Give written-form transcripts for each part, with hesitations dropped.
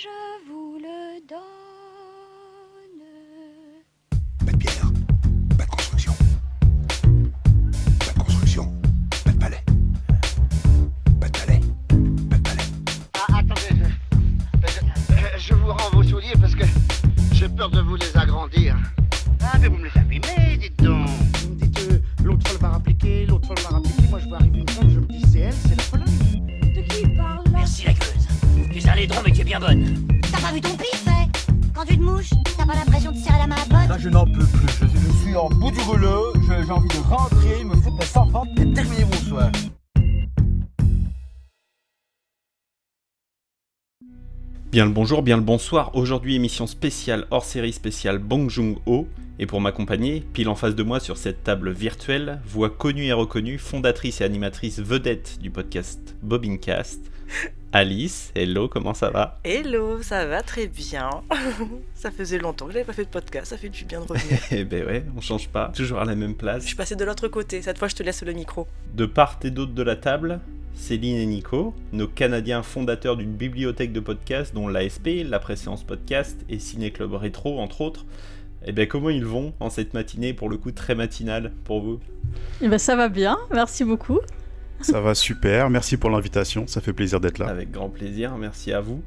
je vous le donne. Pas de pierre, pas de construction. Pas de construction, pas de palais. Pas de palais, pas de palais. Ah, attendez, je vous rends vos souliers parce que j'ai peur de vous les agrandir. Ah, mais vous me les abîmez, dites donc. Vous me dites l'autre folle va rappliquer, l'autre folle va rappliquer. Moi je vois arriver une femme, je me dis c'est elle, c'est la folle. De qui il parle là? Merci la gueuse. Tu es un laidron mais tu es bien bonne. T'as pas vu ton pif, hein? Quand tu te mouches, t'as pas l'impression de serrer la main à pote? Là, je n'en peux plus. Je suis en bout du rouleau. J'ai envie de rentrer, me foutre mes enfants et terminer mon soir. Bien le bonjour, bien le bonsoir. Aujourd'hui, émission spéciale hors série spéciale Bong Joon-ho. Et pour m'accompagner, pile en face de moi sur cette table virtuelle, voix connue et reconnue, fondatrice et animatrice vedette du podcast Bobincast, Alice. Hello, comment ça va? Hello, ça va très bien. Ça faisait longtemps que j'avais pas fait de podcast, ça fait du bien de revenir. Eh ben ouais, on change pas, toujours à la même place. Je suis passée de l'autre côté, cette fois je te laisse le micro. De part et d'autre de la table, Céline et Nico, nos Canadiens fondateurs d'une bibliothèque de podcasts dont l'ASP, la Préséance Podcast et Ciné Club Rétro entre autres. Eh bien comment ils vont en cette matinée, pour le coup très matinale pour vous? Eh ben ça va bien, merci beaucoup. Ça va super, merci pour l'invitation, ça fait plaisir d'être là. Avec grand plaisir, merci à vous.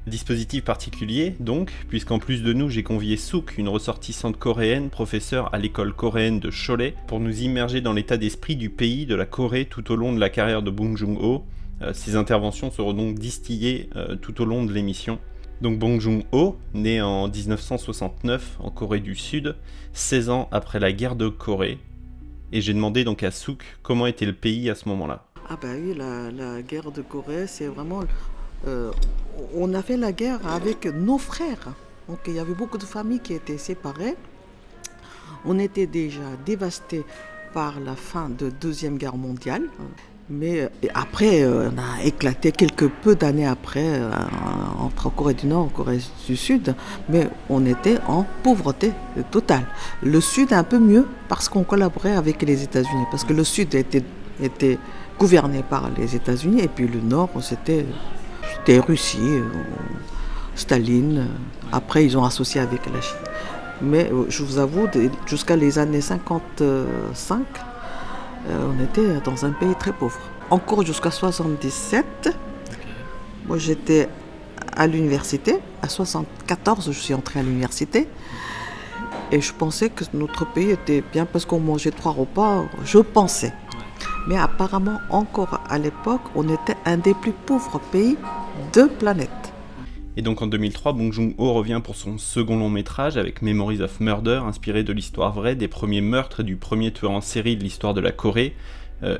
Dispositif particulier donc, puisqu'en plus de nous j'ai convié Sook, une ressortissante coréenne, professeure à l'école coréenne de Cholet, pour nous immerger dans l'état d'esprit du pays, de la Corée, tout au long de la carrière de Bong Joon-ho. Ces interventions seront donc distillées tout au long de l'émission. Donc Bong Joon-ho, né en 1969 en Corée du Sud, 16 ans après la guerre de Corée. Et j'ai demandé donc à Sook comment était le pays à ce moment-là. Ah bah oui, la guerre de Corée, c'est vraiment... on a fait la guerre avec nos frères. Donc il y avait beaucoup de familles qui étaient séparées. On était déjà dévastés par la fin de la Deuxième Guerre mondiale. Mais après, on a éclaté quelques peu d'années après entre Corée du Nord et Corée du Sud, mais on était en pauvreté totale. Le Sud un peu mieux parce qu'on collaborait avec les États-Unis, parce que le Sud était gouverné par les États-Unis et puis le Nord c'était Russie, Staline. Après ils ont associé avec la Chine. Mais je vous avoue, jusqu'à les années 55. On était dans un pays très pauvre. Encore jusqu'à 77, moi j'étais à l'université. À 74, je suis entrée à l'université. Et je pensais que notre pays était bien parce qu'on mangeait 3 repas, je pensais. Mais apparemment, encore à l'époque, on était un des plus pauvres pays de planète. Et donc en 2003, Bong Joon-ho revient pour son second long métrage avec Memories of Murder, inspiré de l'histoire vraie des premiers meurtres et du premier tueur en série de l'histoire de la Corée,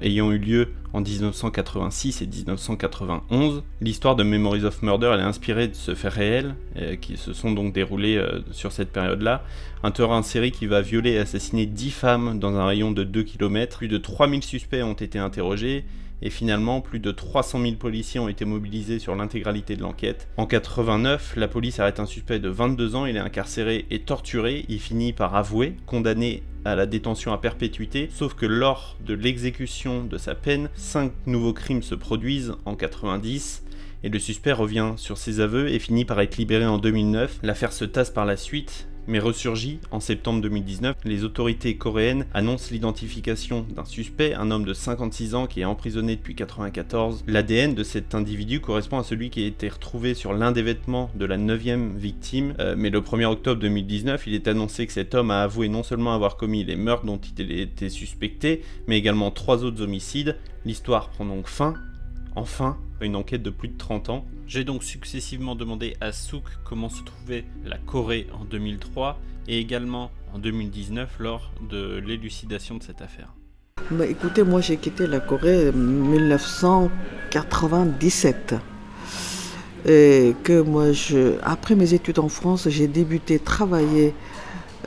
ayant eu lieu en 1986 et 1991. L'histoire de Memories of Murder, elle est inspirée de ce fait réel, qui se sont donc déroulés sur cette période-là. Un tueur en série qui va violer et assassiner 10 femmes dans un rayon de 2 km. Plus de 3000 suspects ont été interrogés. Et finalement, plus de 300 000 policiers ont été mobilisés sur l'intégralité de l'enquête. En 89, la police arrête un suspect de 22 ans, il est incarcéré et torturé, il finit par avouer, condamné à la détention à perpétuité, sauf que lors de l'exécution de sa peine, 5 nouveaux crimes se produisent en 90, et le suspect revient sur ses aveux et finit par être libéré en 2009. L'affaire se tasse par la suite, mais ressurgit en septembre 2019. Les autorités coréennes annoncent l'identification d'un suspect, un homme de 56 ans qui est emprisonné depuis 1994. L'ADN de cet individu correspond à celui qui a été retrouvé sur l'un des vêtements de la 9e victime, mais le 1er octobre 2019, il est annoncé que cet homme a avoué non seulement avoir commis les meurtres dont il était suspecté, mais également 3 autres homicides. L'histoire prend donc fin. Enfin, une enquête de plus de 30 ans. J'ai donc successivement demandé à Sook comment se trouvait la Corée en 2003 et également en 2019 lors de l'élucidation de cette affaire. Bah, écoutez, moi j'ai quitté la Corée en 1997. Et que moi, après mes études en France, j'ai débuté travailler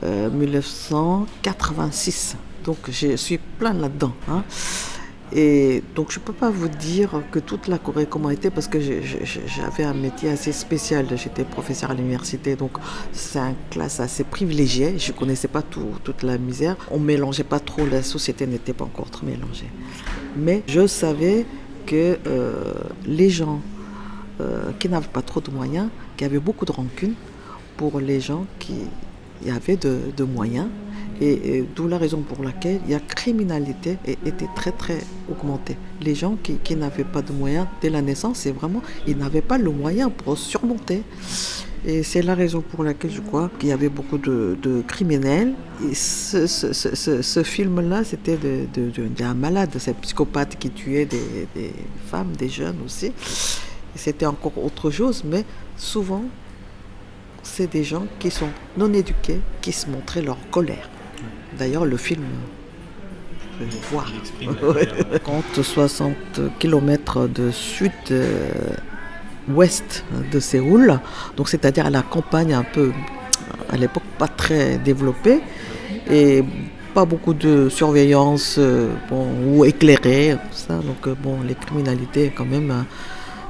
en 1986. Donc je suis plein là-dedans. Et donc je ne peux pas vous dire que toute la Corée comment était parce que j'avais un métier assez spécial. J'étais professeur à l'université, donc c'est une classe assez privilégiée. Je ne connaissais pas toute la misère. On ne mélangeait pas trop, la société n'était pas encore trop mélangée. Mais je savais que les gens qui n'avaient pas trop de moyens, qui avaient beaucoup de rancune pour les gens qui avaient de moyens. Et d'où la raison pour laquelle la criminalité était très très augmentée. Les gens qui n'avaient pas de moyens dès la naissance, c'est vraiment, ils n'avaient pas le moyen pour surmonter. Et c'est la raison pour laquelle je crois qu'il y avait beaucoup de criminels. Et ce film-là, c'était d'un malade, c'est un psychopathe qui tuait des femmes, des jeunes aussi. Et c'était encore autre chose, mais souvent, c'est des gens qui sont non éduqués, qui se montraient leur colère. D'ailleurs, le film, je vais voir, compte 60 km de sud-ouest de Séoul, donc c'est-à-dire à la campagne un peu, à l'époque pas très développée, et pas beaucoup de surveillance ou éclairée, ça. Donc les criminalités quand même,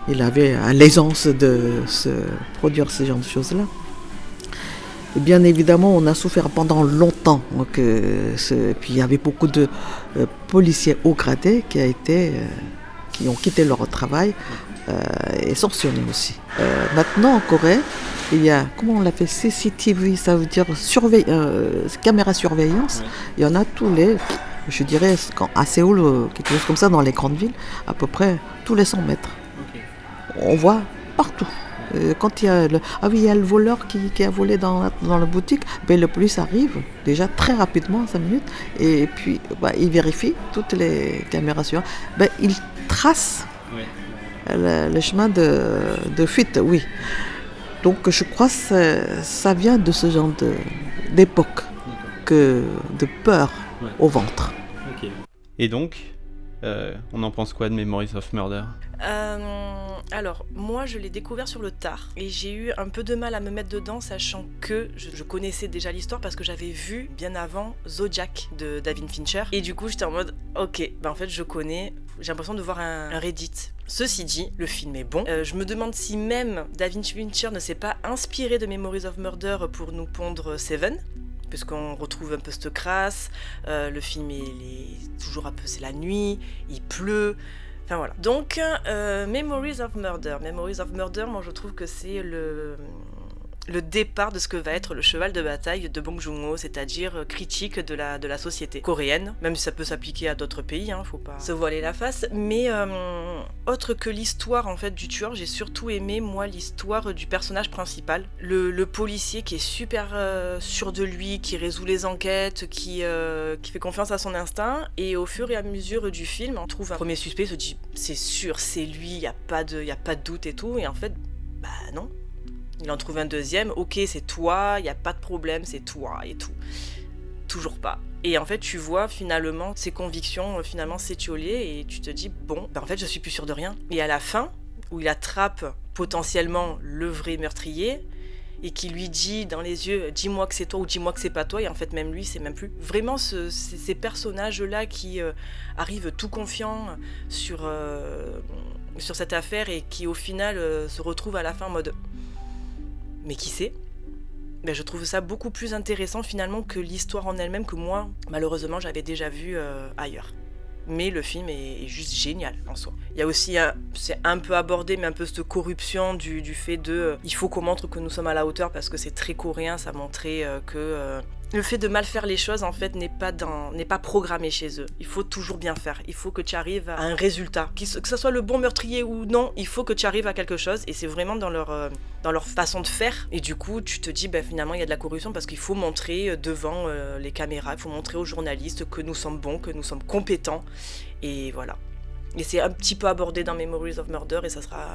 il avait l'aisance de se produire ce genre de choses-là. Et bien évidemment, on a souffert pendant longtemps. Donc, puis il y avait beaucoup de policiers haut gradés qui ont quitté leur travail et sanctionnés aussi. Maintenant en Corée, il y a, comment on l'appelle, CCTV, ça veut dire caméra surveillance. Il y en a tous les, je dirais, à Séoul, quelque chose comme ça, dans les grandes villes, à peu près tous les 100 mètres. On voit partout. Quand il y a il y a le voleur qui a volé dans la boutique, le police arrive déjà très rapidement, 5 minutes, et puis il vérifie toutes les caméras sur. Il trace le chemin de fuite, oui. Donc je crois que ça vient de ce genre d'époque, de peur au ventre. Okay. Et donc, on en pense quoi de Memories of Murder ? Alors, moi je l'ai découvert sur le tard et j'ai eu un peu de mal à me mettre dedans, sachant que je connaissais déjà l'histoire parce que j'avais vu bien avant Zodiac de David Fincher, et du coup j'étais en mode ok, en fait je connais, j'ai l'impression de voir un Reddit. Ceci dit, le film est bon. Je me demande si même David Fincher ne s'est pas inspiré de Memories of Murder pour nous pondre Seven, puisqu'on retrouve un peu cette crasse, le film il est toujours un peu, c'est la nuit, il pleut. Enfin voilà. Donc, Memories of Murder, moi je trouve que c'est le départ de ce que va être le cheval de bataille de Bong Joon-ho, c'est-à-dire critique de la société coréenne, même si ça peut s'appliquer à d'autres pays, faut pas se voiler la face, mais autre que l'histoire en fait du tueur, j'ai surtout aimé moi l'histoire du personnage principal, le policier qui est super sûr de lui, qui résout les enquêtes, qui fait confiance à son instinct, et au fur et à mesure du film, on trouve un premier suspect, se dit c'est sûr, c'est lui, y a pas de doute et tout, et en fait, non. Il en trouve un deuxième, ok c'est toi, il n'y a pas de problème, c'est toi et tout. Toujours pas. Et en fait tu vois finalement ses convictions s'étioler et tu te dis bon, en fait je suis plus sûre de rien. Et à la fin, où il attrape potentiellement le vrai meurtrier et qui lui dit dans les yeux dis-moi que c'est toi ou dis-moi que c'est pas toi, et en fait même lui c'est même plus. Vraiment ces personnages-là qui arrivent tout confiants sur cette affaire et qui au final se retrouvent à la fin en mode mais qui sait ? Je trouve ça beaucoup plus intéressant finalement que l'histoire en elle-même que moi, malheureusement, j'avais déjà vu ailleurs. Mais le film est juste génial en soi. Il y a aussi, c'est un peu abordé, mais un peu cette corruption du fait de... il faut qu'on montre que nous sommes à la hauteur parce que c'est très coréen, ça montrait que... le fait de mal faire les choses, en fait, n'est pas programmé chez eux. Il faut toujours bien faire. Il faut que tu arrives à un résultat. Que ce soit le bon meurtrier ou non, il faut que tu arrives à quelque chose. Et c'est vraiment dans leur façon de faire. Et du coup, tu te dis, finalement, il y a de la corruption parce qu'il faut montrer devant les caméras, il faut montrer aux journalistes que nous sommes bons, que nous sommes compétents. Et voilà. Et c'est un petit peu abordé dans Memories of Murder et ça sera...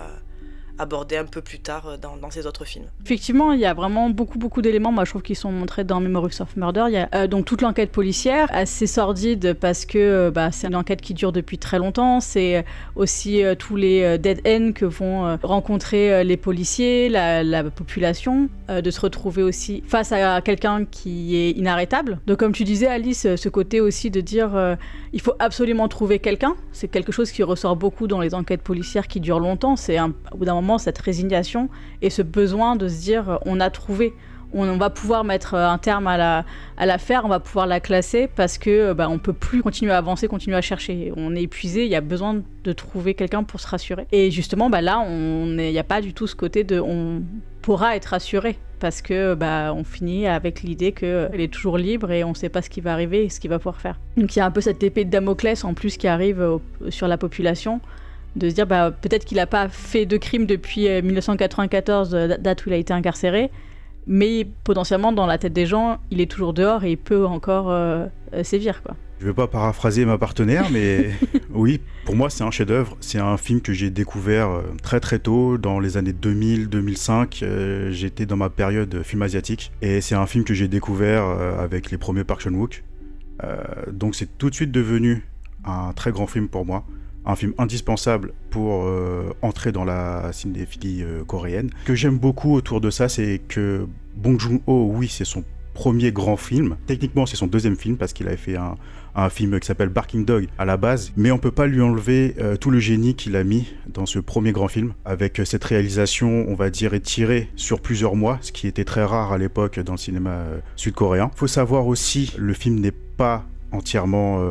abordé un peu plus tard dans ses autres films. Effectivement, il y a vraiment beaucoup d'éléments, moi je trouve, qui sont montrés dans Memories of Murder. Il y a donc toute l'enquête policière, assez sordide parce que c'est une enquête qui dure depuis très longtemps. C'est aussi tous les dead ends que vont rencontrer les policiers, la population, de se retrouver aussi face à quelqu'un qui est inarrêtable. Donc comme tu disais Alice, ce côté aussi de dire il faut absolument trouver quelqu'un, c'est quelque chose qui ressort beaucoup dans les enquêtes policières qui durent longtemps. C'est au bout d'un moment cette résignation et ce besoin de se dire on a trouvé, on va pouvoir mettre un terme à l'affaire, on va pouvoir la classer parce que on peut plus continuer à avancer, continuer à chercher. On est épuisé, il y a besoin de trouver quelqu'un pour se rassurer. Et justement, là, il n'y a pas du tout ce côté de on pourra être rassuré parce que on finit avec l'idée qu'elle est toujours libre et on ne sait pas ce qui va arriver et ce qu'il va pouvoir faire. Donc il y a un peu cette épée de Damoclès en plus qui arrive sur la population, de se dire peut-être qu'il n'a pas fait de crime depuis 1994, date où il a été incarcéré, mais potentiellement dans la tête des gens, il est toujours dehors et il peut encore sévir, quoi. Je ne vais pas paraphraser ma partenaire, mais oui, pour moi c'est un chef-d'œuvre. C'est un film que j'ai découvert très très tôt, dans les années 2000-2005. J'étais dans ma période film asiatique et c'est un film que j'ai découvert avec les premiers Park Chan-wook. Donc c'est tout de suite devenu un très grand film pour moi. Un film indispensable pour entrer dans la cinéphilie coréenne. Ce que j'aime beaucoup autour de ça, c'est que Bong Joon-ho, oui, c'est son premier grand film. Techniquement, c'est son deuxième film parce qu'il avait fait un film qui s'appelle Barking Dog à la base, mais on peut pas lui enlever tout le génie qu'il a mis dans ce premier grand film, avec cette réalisation, on va dire, étirée sur plusieurs mois, ce qui était très rare à l'époque dans le cinéma sud-coréen. Faut savoir aussi, le film n'est pas entièrement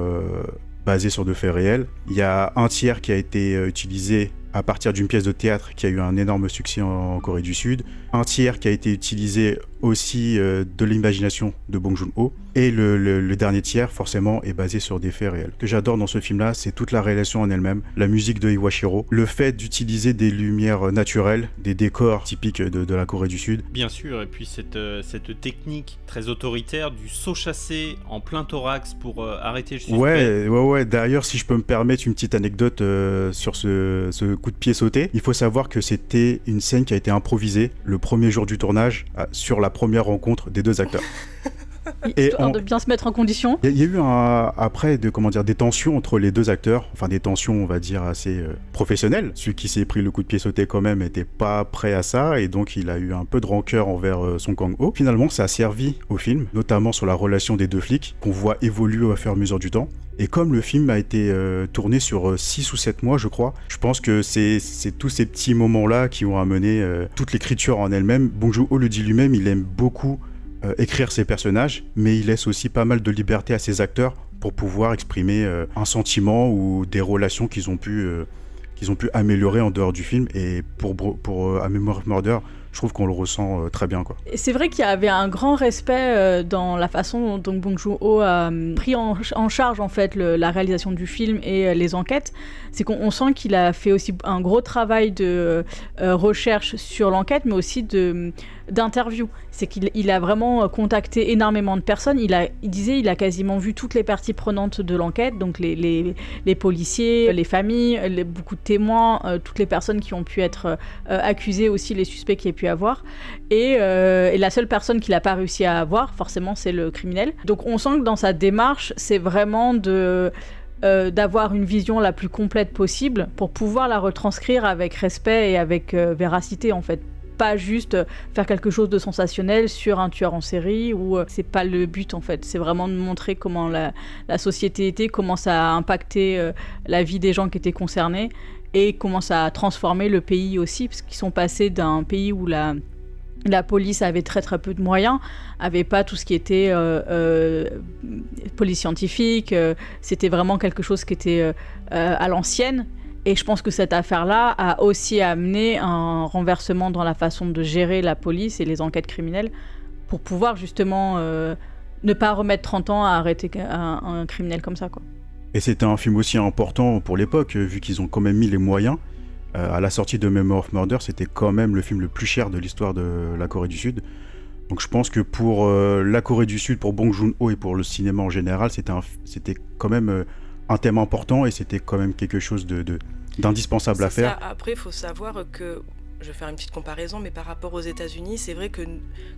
basé sur de faits réels. Il y a un tiers qui a été utilisé à partir d'une pièce de théâtre qui a eu un énorme succès en Corée du Sud, un tiers qui a été utilisé aussi de l'imagination de Bong Joon-ho, et le dernier tiers, forcément, est basé sur des faits réels. Ce que j'adore dans ce film-là, c'est toute la réalisation en elle-même, la musique de Iwashiro, le fait d'utiliser des lumières naturelles, des décors typiques de la Corée du Sud. Bien sûr, et puis cette technique très autoritaire du saut chassé en plein thorax pour arrêter le suspect. Ouais, d'ailleurs, si je peux me permettre une petite anecdote sur ce coup de pied sauté, il faut savoir que c'était une scène qui a été improvisée le premier jour du tournage sur la première rencontre des deux acteurs. Histoire de bien se mettre en condition. Il y a eu après des tensions entre les deux acteurs, enfin des tensions on va dire assez professionnelles. Celui qui s'est pris le coup de pied sauté quand même n'était pas prêt à ça et donc il a eu un peu de rancœur envers Song Kang-ho. Finalement ça a servi au film, notamment sur la relation des deux flics qu'on voit évoluer au fur et à mesure du temps. Et comme le film a été tourné sur 6 ou 7 mois je crois, je pense que c'est tous ces petits moments-là qui ont amené toute l'écriture en elle-même. Bong Joon-ho le dit lui-même, il aime beaucoup écrire ses personnages, mais il laisse aussi pas mal de liberté à ses acteurs pour pouvoir exprimer un sentiment ou des relations qu'ils ont pu améliorer en dehors du film. Et pour A Memory of Murder, je trouve qu'on le ressent très bien, quoi. Et c'est vrai qu'il y avait un grand respect dans la façon dont Bong Joon-ho a pris en charge en fait la réalisation du film et les enquêtes. C'est qu'on sent qu'il a fait aussi un gros travail de recherche sur l'enquête, mais aussi d'interview. C'est qu'il a vraiment contacté énormément de personnes. Il disait il a quasiment vu toutes les parties prenantes de l'enquête, donc les policiers, les familles, beaucoup de témoins, toutes les personnes qui ont pu être accusées, aussi les suspects qu'il y a pu avoir. Et la seule personne qu'il n'a pas réussi à avoir, forcément, c'est le criminel. Donc on sent que dans sa démarche, c'est vraiment d'avoir une vision la plus complète possible pour pouvoir la retranscrire avec respect et avec véracité, en fait. Pas juste faire quelque chose de sensationnel sur un tueur en série, ou c'est pas le but en fait, c'est vraiment de montrer comment la société était, comment ça a impacté la vie des gens qui étaient concernés et comment ça a transformé le pays aussi, parce qu'ils sont passés d'un pays où la police avait très très peu de moyens, avait pas tout ce qui était police scientifique, c'était vraiment quelque chose qui était à l'ancienne. Et je pense que cette affaire-là a aussi amené un renversement dans la façon de gérer la police et les enquêtes criminelles pour pouvoir justement ne pas remettre 30 ans à arrêter un criminel comme ça, quoi. Et c'était un film aussi important pour l'époque, vu qu'ils ont quand même mis les moyens. À la sortie de Memory of Murder, c'était quand même le film le plus cher de l'histoire de la Corée du Sud. Donc je pense que pour la Corée du Sud, pour Bong Joon-ho et pour le cinéma en général, c'était quand même un thème important et c'était quand même quelque chose d'indispensable à faire. Ça. Après, il faut savoir que, je vais faire une petite comparaison, mais par rapport aux États-Unis, c'est vrai que,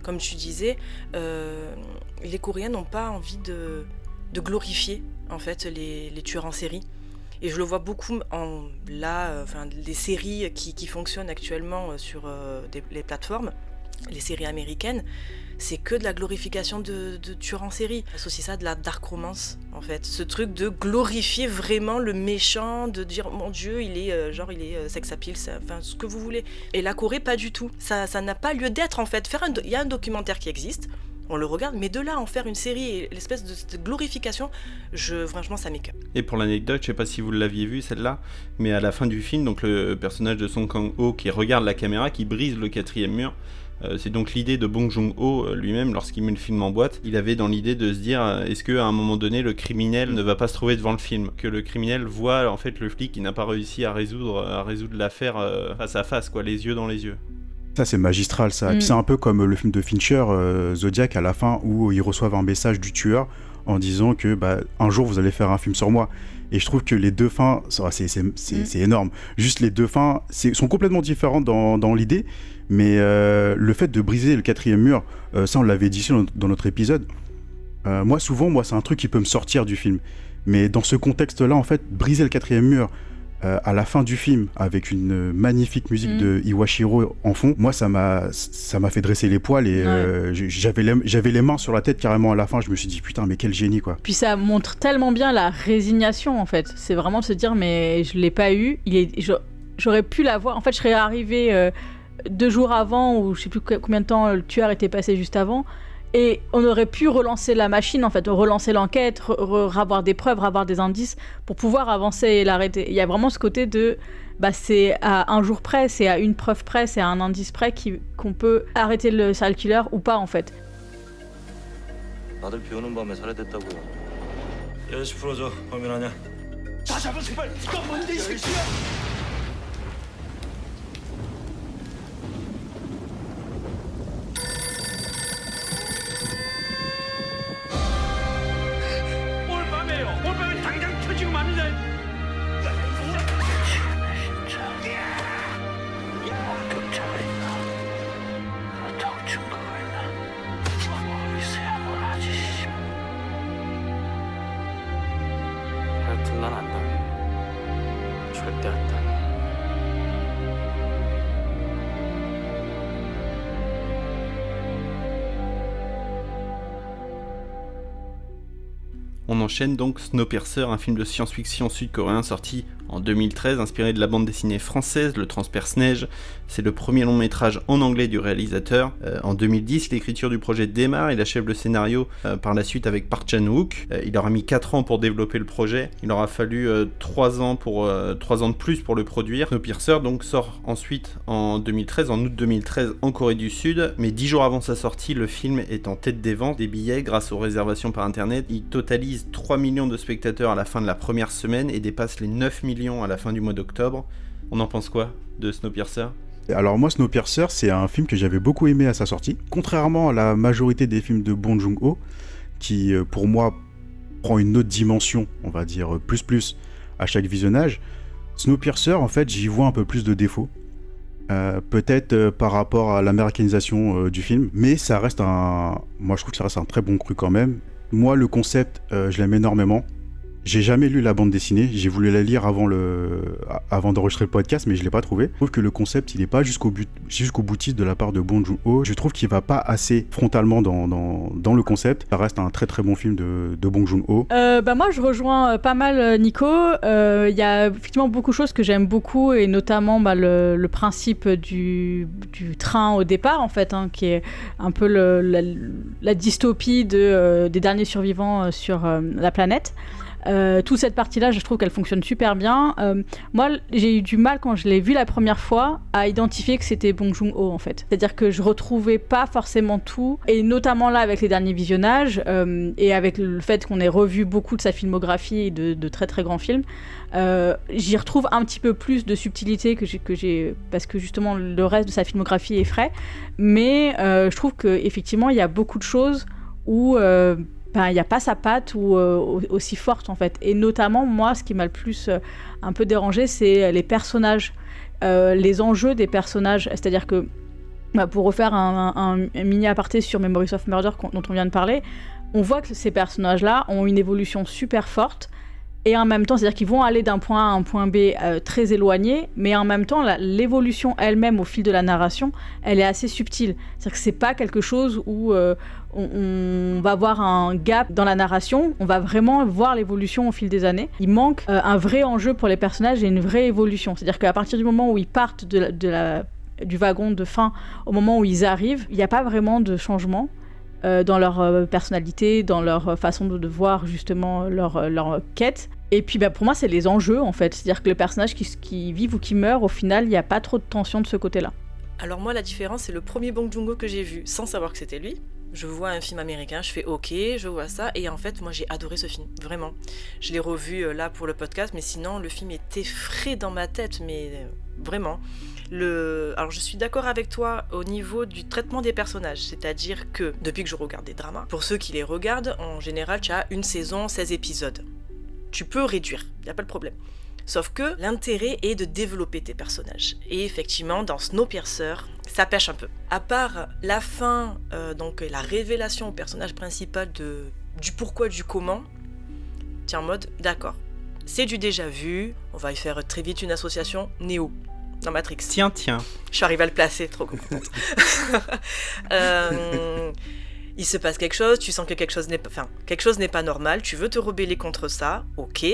comme tu disais, les Coréens n'ont pas envie de glorifier en fait les tueurs en série. Et je le vois beaucoup des séries qui fonctionnent actuellement sur les plateformes. les séries américaines, c'est que de la glorification de tueurs en série. C'est aussi ça de la dark romance, en fait. Ce truc de glorifier vraiment le méchant, de dire, mon Dieu, il est sex appeal, enfin, ce que vous voulez. Et la Corée, pas du tout. Ça n'a pas lieu d'être, en fait. Il y a un documentaire qui existe, on le regarde, mais de là en faire une série et l'espèce de glorification, franchement, ça m'écoeure. Et pour l'anecdote, je sais pas si vous l'aviez vue celle-là, mais à la fin du film, donc le personnage de Song Kang-ho qui regarde la caméra, qui brise le 4e mur, c'est donc l'idée de Bong Joon-ho lui-même lorsqu'il met le film en boîte. Il avait dans l'idée de se dire est-ce qu'à un moment donné le criminel ne va pas se trouver devant le film, que le criminel voit en fait le flic qui n'a pas réussi à résoudre l'affaire face à face, quoi, les yeux dans les yeux. Ça, c'est magistral, ça. Et puis, c'est un peu comme le film de Fincher, Zodiac, à la fin, où ils reçoivent un message du tueur en disant que un jour vous allez faire un film sur moi. Et je trouve que les deux fins, c'est énorme. Juste les deux fins sont complètement différentes dans l'idée, mais le fait de briser le 4e mur, ça on l'avait dit ici dans notre épisode, moi c'est un truc qui peut me sortir du film. Mais dans ce contexte-là, en fait, briser le 4e mur, à la fin du film, avec une magnifique musique de Iwashiro en fond, moi ça m'a fait dresser les poils et j'avais les mains sur la tête carrément à la fin. Je me suis dit putain, mais quel génie, quoi. Puis ça montre tellement bien la résignation, en fait. C'est vraiment de se dire mais je l'ai pas eu, j'aurais pu l'avoir. En fait, je serais arrivée 2 jours avant, ou je sais plus combien de temps le tueur était passé juste avant. Et on aurait pu relancer la machine, en fait, relancer l'enquête, avoir des preuves, avoir des indices pour pouvoir avancer et l'arrêter. Il y a vraiment ce côté de, c'est à un jour près, c'est à une preuve près, c'est à un indice près qu'on peut arrêter le serial killer ou pas, en fait. 다들 비 오는 밤에 살해됐다고요. 여시 풀어줘. 범인 아니야. 다 잡아 제발. 누가 뭔데 이 새끼야. 올밤에 당장 터지고 마는데. 목격자가 있나? 어떤 증거가 있나? 있어야 뭘 하지. 하여튼 난 안 당해. 절대 안 당해. On enchaîne donc Snowpiercer, un film de science-fiction sud-coréen sorti en 2013, inspiré de la bande dessinée française, Le Transperce-Neige. C'est le premier long métrage en anglais du réalisateur. En 2010, l'écriture du projet démarre, il achève le scénario par la suite avec Park Chan-wook. Il aura mis 4 ans pour développer le projet, il aura fallu 3 ans de plus pour le produire. Snowpiercer donc sort ensuite en 2013, en août 2013 en Corée du Sud, mais 10 jours avant sa sortie, le film est en tête des ventes des billets grâce aux réservations par internet. Il totalise 3 millions de spectateurs à la fin de la première semaine et dépasse les 9 millions à la fin du mois d'octobre. On en pense quoi de Snowpiercer ? Alors moi, Snowpiercer, c'est un film que j'avais beaucoup aimé à sa sortie. Contrairement à la majorité des films de Bong Joon-ho, qui pour moi prend une autre dimension, on va dire plus à chaque visionnage, Snowpiercer, en fait, j'y vois un peu plus de défauts. Peut-être par rapport à l'américanisation du film, mais ça reste moi je trouve que ça reste un très bon cru quand même. Moi, le concept, je l'aime énormément. J'ai jamais lu la bande dessinée, j'ai voulu la lire avant d'enregistrer le podcast, mais je l'ai pas trouvé. Je trouve que le concept, il est pas jusqu'au boutiste de la part de Bong Joon-ho. Je trouve qu'il va pas assez frontalement dans le concept. Ça reste un très très bon film de Bong Joon-ho. Moi, je rejoins pas mal Nico. Il y a effectivement beaucoup de choses que j'aime beaucoup, et notamment le principe du train au départ, en fait, qui est un peu la dystopie des derniers survivants sur la planète. Toute cette partie-là, je trouve qu'elle fonctionne super bien. Moi, j'ai eu du mal, quand je l'ai vu la première fois, à identifier que c'était Bong Joon-ho, en fait. C'est-à-dire que je retrouvais pas forcément tout, et notamment là, avec les derniers visionnages, et avec le fait qu'on ait revu beaucoup de sa filmographie et de très très grands films, j'y retrouve un petit peu plus de subtilité que j'ai, parce que justement, le reste de sa filmographie est frais. Mais je trouve qu'effectivement, il y a beaucoup de choses où... il n'y a pas sa patte aussi forte, en fait. Et notamment, moi, ce qui m'a le plus un peu dérangé, c'est les personnages, les enjeux des personnages. C'est-à-dire que, pour refaire un mini aparté sur Memories of Murder dont on vient de parler, on voit que ces personnages-là ont une évolution super forte, et en même temps, c'est-à-dire qu'ils vont aller d'un point A à un point B très éloigné, mais en même temps, l'évolution elle-même au fil de la narration, elle est assez subtile. C'est-à-dire que c'est pas quelque chose où on va voir un gap dans la narration, on va vraiment voir l'évolution au fil des années. Il manque un vrai enjeu pour les personnages et une vraie évolution. C'est-à-dire qu'à partir du moment où ils partent du wagon de fin au moment où ils arrivent, il n'y a pas vraiment de changement dans leur personnalité, dans leur façon de voir justement leur quête. Et puis pour moi, c'est les enjeux en fait. C'est-à-dire que les personnages qui vivent ou qui meurent, au final, il n'y a pas trop de tension de ce côté-là. Alors moi, la différence, c'est le premier Bong Joon-ho que j'ai vu sans savoir que c'était lui. Je vois un film américain, je fais ok, je vois ça, et en fait, moi j'ai adoré ce film, vraiment. Je l'ai revu là pour le podcast, mais sinon, le film était frais dans ma tête, mais vraiment. Alors je suis d'accord avec toi au niveau du traitement des personnages, c'est-à-dire que depuis que je regarde des dramas, pour ceux qui les regardent, en général, tu as une saison, 16 épisodes. Tu peux réduire, y a pas de problème. Sauf que l'intérêt est de développer tes personnages. Et effectivement, dans Snowpiercer, ça pêche un peu. À part la fin, donc la révélation au personnage principal du pourquoi, du comment, tu es en mode, d'accord, c'est du déjà vu, on va y faire très vite une association Neo dans Matrix. Tiens. Je suis arrivée à le placer, trop contente. Il se passe quelque chose, tu sens que quelque chose n'est pas normal, tu veux te rebeller contre ça, ok.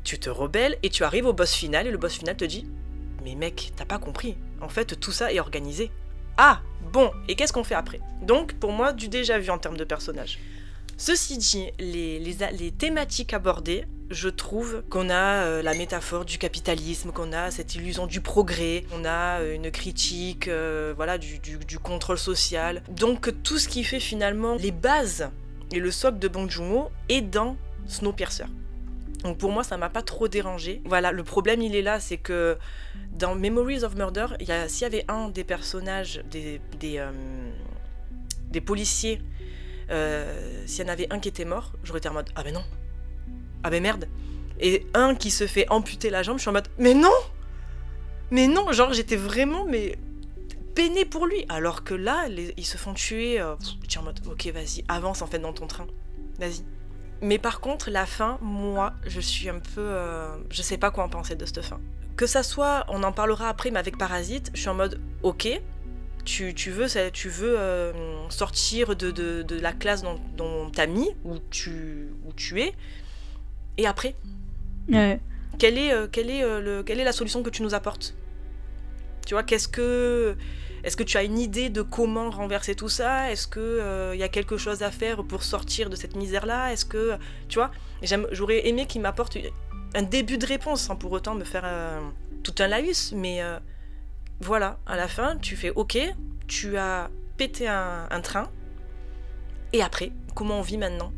Tu te rebelles et tu arrives au boss final et le boss final te dit « Mais mec, t'as pas compris, en fait tout ça est organisé. » Ah, bon, et qu'est-ce qu'on fait après ? Donc pour moi, du déjà vu en termes de personnages. Ceci dit, les thématiques abordées, je trouve qu'on a la métaphore du capitalisme, qu'on a cette illusion du progrès, on a une critique du contrôle social. Donc tout ce qui fait finalement les bases et le socle de Bong Joon-ho est dans Snowpiercer. Donc pour moi, ça m'a pas trop dérangé. Voilà, le problème il est là, c'est que dans Memories of Murder, s'il y avait un des personnages, des policiers, s'il y en avait un qui était mort, j'aurais été en mode « Ah ben non, ah ben merde !» Et un qui se fait amputer la jambe, je suis en mode « Mais non !» Genre j'étais vraiment peinée pour lui. Alors que là, ils se font tuer, je suis en mode « Ok, vas-y, avance en fait dans ton train, vas-y. » Mais par contre, la fin, moi, je suis un peu... je sais pas quoi en penser de cette fin. Que ça soit, on en parlera après, mais avec Parasite, je suis en mode « Ok, tu veux sortir de la classe dont t'as mis, où tu es, et après ouais. Quelle est la solution que tu nous apportes ? Tu vois, est-ce que tu as une idée de comment renverser tout ça ? Est-ce que y a quelque chose à faire pour sortir de cette misère-là ? Est-ce que, tu vois, j'aurais aimé qu'il m'apporte un début de réponse, sans pour autant me faire tout un laïus, mais voilà, à la fin, tu fais ok, tu as pété un train, et après, comment on vit maintenant ?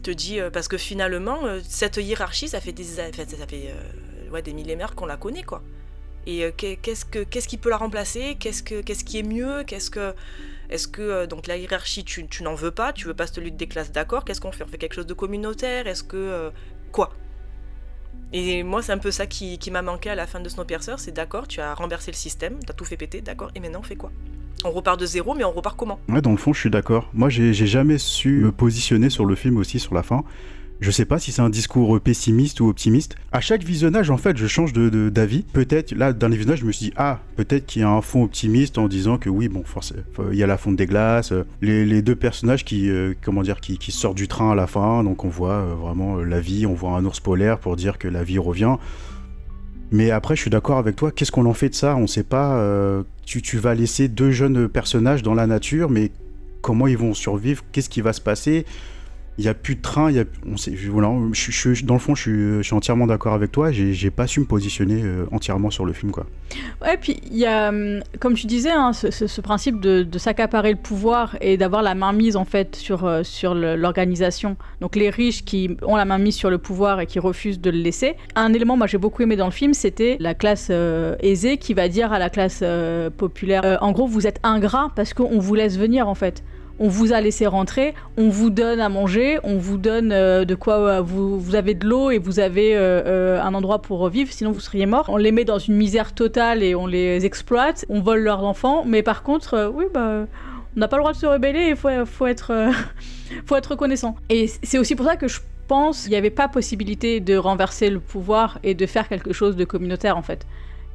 Te dis, parce que finalement, cette hiérarchie, ça fait des millénaires qu'on la connaît, quoi. Et qu'est-ce qui peut la remplacer ? Qu'est-ce qui est mieux ? Est-ce que donc la hiérarchie, tu n'en veux pas ? Tu veux pas cette lutte des classes, d'accord ? Qu'est-ce qu'on fait ? On fait quelque chose de communautaire ? Est-ce que quoi ? Et moi, c'est un peu ça qui m'a manqué à la fin de Snowpiercer, c'est d'accord, tu as renversé le système, t'as tout fait péter, d'accord, et maintenant on fait quoi ? On repart de zéro, mais on repart comment ? Ouais, dans le fond, je suis d'accord. Moi, j'ai jamais su me positionner sur le film aussi, sur la fin. Je sais pas si c'est un discours pessimiste ou optimiste. À chaque visionnage, en fait, je change d'avis. Peut-être, là, dans les visionnages, je me suis dit, peut-être qu'il y a un fond optimiste en disant que oui, bon, forcément, il y a la fonte des glaces, les deux personnages qui sortent du train à la fin, donc on voit vraiment la vie, on voit un ours polaire pour dire que la vie revient. Mais après, je suis d'accord avec toi, qu'est-ce qu'on en fait de ça ? On sait pas, tu vas laisser deux jeunes personnages dans la nature, mais comment ils vont survivre ? Qu'est-ce qui va se passer ? Il n'y a plus de train, dans le fond, je suis entièrement d'accord avec toi, j'ai pas su me positionner entièrement sur le film, quoi. Ouais, puis il y a, comme tu disais, hein, ce principe de s'accaparer le pouvoir et d'avoir la main mise, en fait, sur l'organisation. Donc les riches qui ont la main mise sur le pouvoir et qui refusent de le laisser. Un élément, moi, j'ai beaucoup aimé dans le film, c'était la classe aisée qui va dire à la classe populaire, en gros, vous êtes ingrats parce qu'on vous laisse venir, en fait. On vous a laissé rentrer, on vous donne à manger, on vous donne de quoi vous avez de l'eau et vous avez un endroit pour revivre, sinon vous seriez morts. On les met dans une misère totale et on les exploite, on vole leurs enfants, mais par contre, on n'a pas le droit de se rebeller et il faut être reconnaissant. Et c'est aussi pour ça que pense qu'il n'y avait pas possibilité de renverser le pouvoir et de faire quelque chose de communautaire en fait.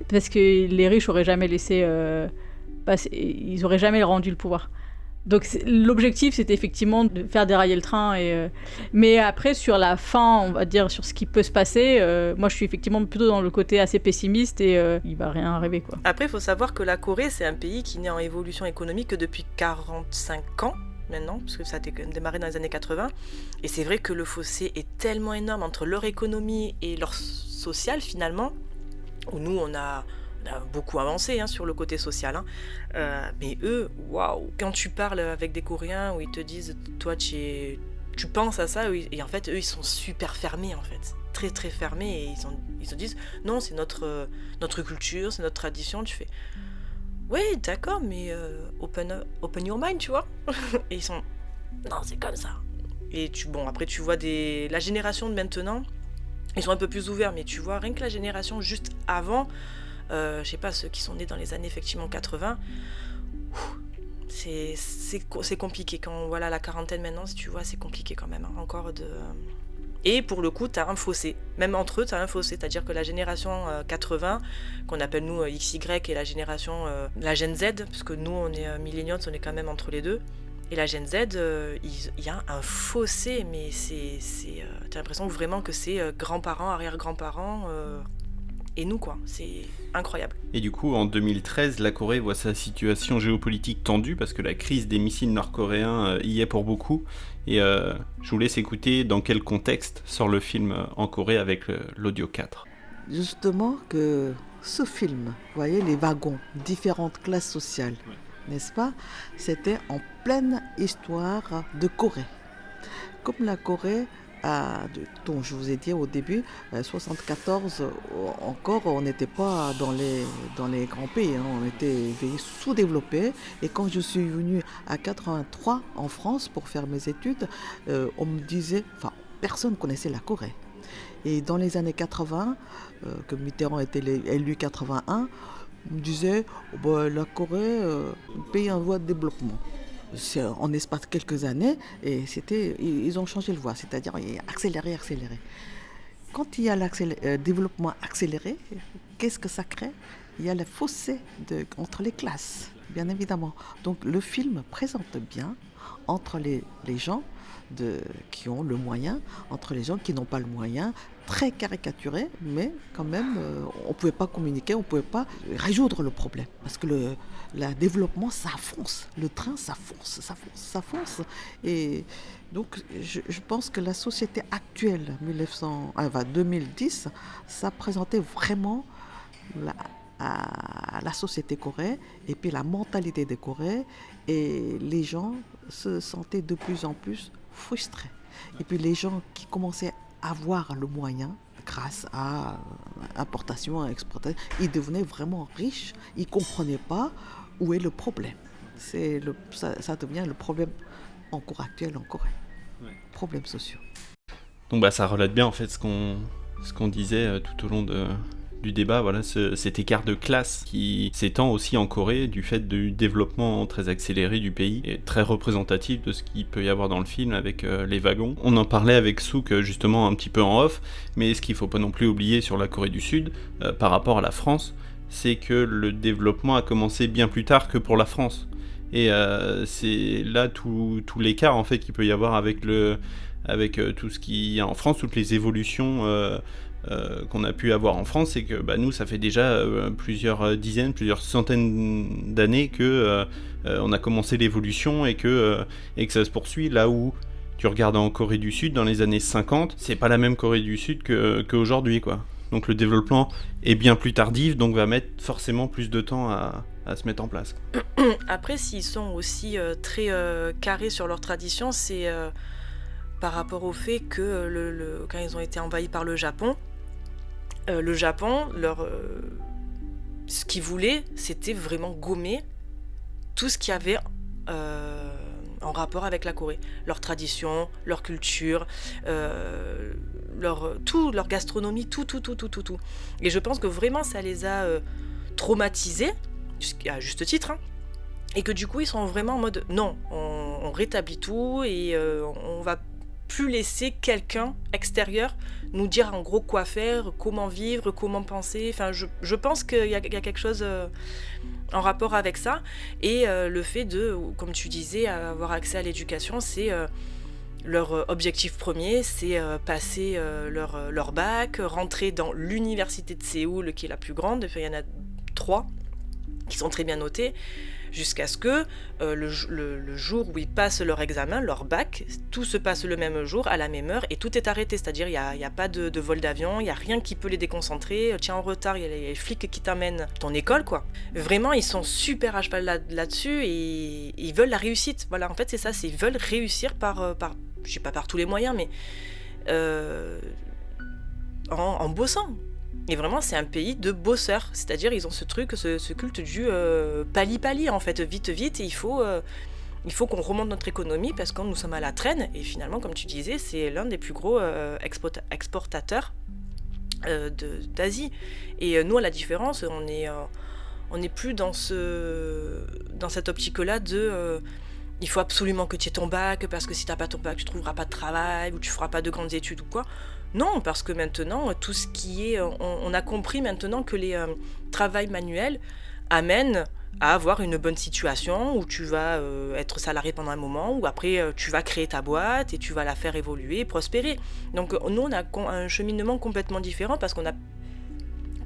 Parce que les riches auraient jamais laissé passer, ils auraient jamais rendu le pouvoir. Donc l'objectif c'était effectivement de faire dérailler le train mais après sur la fin, on va dire sur ce qui peut se passer, moi je suis effectivement plutôt dans le côté assez pessimiste et il va rien arriver quoi. Après il faut savoir que la Corée c'est un pays qui n'est en évolution économique que depuis 45 ans maintenant, parce que ça a démarré dans les années 80 et c'est vrai que le fossé est tellement énorme entre leur économie et leur social finalement, où nous on a beaucoup avancé sur le côté social, mais eux, waouh, quand tu parles avec des Coréens où ils te disent toi tu penses à ça, et en fait eux ils sont super fermés en fait, très très fermés, et ils se disent non c'est notre culture, c'est notre tradition. Tu fais ouais d'accord mais open your mind tu vois. Et ils sont non c'est comme ça. Et après tu vois la génération de maintenant, ils sont un peu plus ouverts, mais tu vois rien que la génération juste avant, je sais pas, ceux qui sont nés dans les années effectivement 80, c'est compliqué quand voilà la quarantaine maintenant, si tu vois c'est compliqué quand même encore de. Et pour le coup t'as un fossé, même entre eux t'as un fossé, c'est-à-dire que la génération 80 qu'on appelle nous XY et la génération la Gen Z, parce que nous on est millennials, on est quand même entre les deux, et la Gen Z il y a un fossé, mais t'as l'impression vraiment que c'est grands-parents, arrière-grands-parents et nous quoi, c'est incroyable. Et du coup, en 2013, la Corée voit sa situation géopolitique tendue parce que la crise des missiles nord-coréens y est pour beaucoup. Et je vous laisse écouter dans quel contexte sort le film en Corée avec l'audio 4. Justement que ce film, vous voyez les wagons, différentes classes sociales, n'est-ce pas? C'était en pleine histoire de Corée. Comme la Corée, dont je vous ai dit au début, 74 encore, on n'était pas dans les grands pays, on était sous-développés. Et quand je suis venue à 83 en France pour faire mes études, on me disait, personne ne connaissait la Corée. Et dans les années 80, que Mitterrand était élu 81, on me disait la Corée, un pays en voie de développement. C'est en espace de quelques années, et ils ont changé le voie, c'est-à-dire accéléré. Quand il y a le développement accéléré, qu'est-ce que ça crée? Il y a le fossé entre les classes, bien évidemment. Donc le film présente bien entre les gens qui ont le moyen, entre les gens qui n'ont pas le moyen, très caricaturé, mais quand même, on ne pouvait pas communiquer, on ne pouvait pas résoudre le problème. Parce que le développement, ça fonce. Le train, ça fonce. Et donc, je pense que la société actuelle, 2010, ça présentait vraiment la société coréenne et puis la mentalité des Coréens. Et les gens se sentaient de plus en plus frustrés. Et puis les gens qui commençaient à avoir le moyen, grâce à importation, à exportation, ils devenaient vraiment riches. Ils ne comprenaient pas où est le problème. Ça devient le problème en cours actuel en Corée. Problèmes sociaux. Donc ça relate bien en fait ce qu'on disait tout au long du débat, voilà, cet écart de classe qui s'étend aussi en Corée du fait du développement très accéléré du pays et très représentatif de ce qu'il peut y avoir dans le film avec les wagons. On en parlait avec Souk justement un petit peu en off, mais ce qu'il faut pas non plus oublier sur la Corée du Sud par rapport à la France, c'est que le développement a commencé bien plus tard que pour la France. Et c'est là tout l'écart en fait qu'il peut y avoir avec tout ce qu'il y a en France, toutes les évolutions qu'on a pu avoir en France, c'est que nous ça fait déjà plusieurs dizaines, plusieurs centaines d'années que on a commencé l'évolution et que ça se poursuit. Là où tu regardes en Corée du Sud dans les années 50, c'est pas la même Corée du Sud qu'aujourd'hui quoi. Donc le développement est bien plus tardif, donc va mettre forcément plus de temps à se mettre en place. Après, s'ils sont aussi très carrés sur leur tradition, c'est par rapport au fait que quand ils ont été envahis par le Japon, ce qu'ils voulaient, c'était vraiment gommer tout ce qu'il y avait en rapport avec la Corée. Leur tradition, leur culture, leur gastronomie, tout. Et je pense que vraiment ça les a traumatisés, à juste titre, et que du coup ils sont vraiment en mode non, on rétablit tout et on va plus laisser quelqu'un extérieur nous dire en gros quoi faire, comment vivre, comment penser. Enfin, je pense qu'il y a quelque chose en rapport avec ça. Et le fait de, comme tu disais, avoir accès à l'éducation, c'est leur objectif premier, c'est passer leur bac, rentrer dans l'université de Séoul, qui est la plus grande. Enfin, il y en a 3 qui sont très bien notés, jusqu'à ce que le jour où ils passent leur examen, leur bac, tout se passe le même jour, à la même heure, et tout est arrêté. C'est-à-dire, il n'y a pas de vol d'avion, il n'y a rien qui peut les déconcentrer. Tiens, en retard, il y a les flics qui t'amènent ton école, quoi. Vraiment, ils sont super à cheval là-dessus, et ils veulent la réussite. Voilà, en fait, c'est ça, ils veulent réussir par je sais pas par tous les moyens, mais en bossant. Et vraiment, c'est un pays de bosseurs. C'est-à-dire, ils ont ce truc, ce culte du pali-pali, en fait. Vite, il faut qu'on remonte notre économie parce que nous sommes à la traîne. Et finalement, comme tu disais, c'est l'un des plus gros exportateurs d'Asie. Et nous, à la différence, on est plus dans cette optique-là de... il faut absolument que tu aies ton bac, parce que si tu n'as pas ton bac, tu ne trouveras pas de travail, ou tu ne feras pas de grandes études ou quoi. Non, parce que maintenant, tout ce qui est... On a compris maintenant que les travails manuels amènent à avoir une bonne situation, où tu vas être salarié pendant un moment, où après tu vas créer ta boîte, et tu vas la faire évoluer, prospérer. Donc nous, on a un cheminement complètement différent, parce qu'on a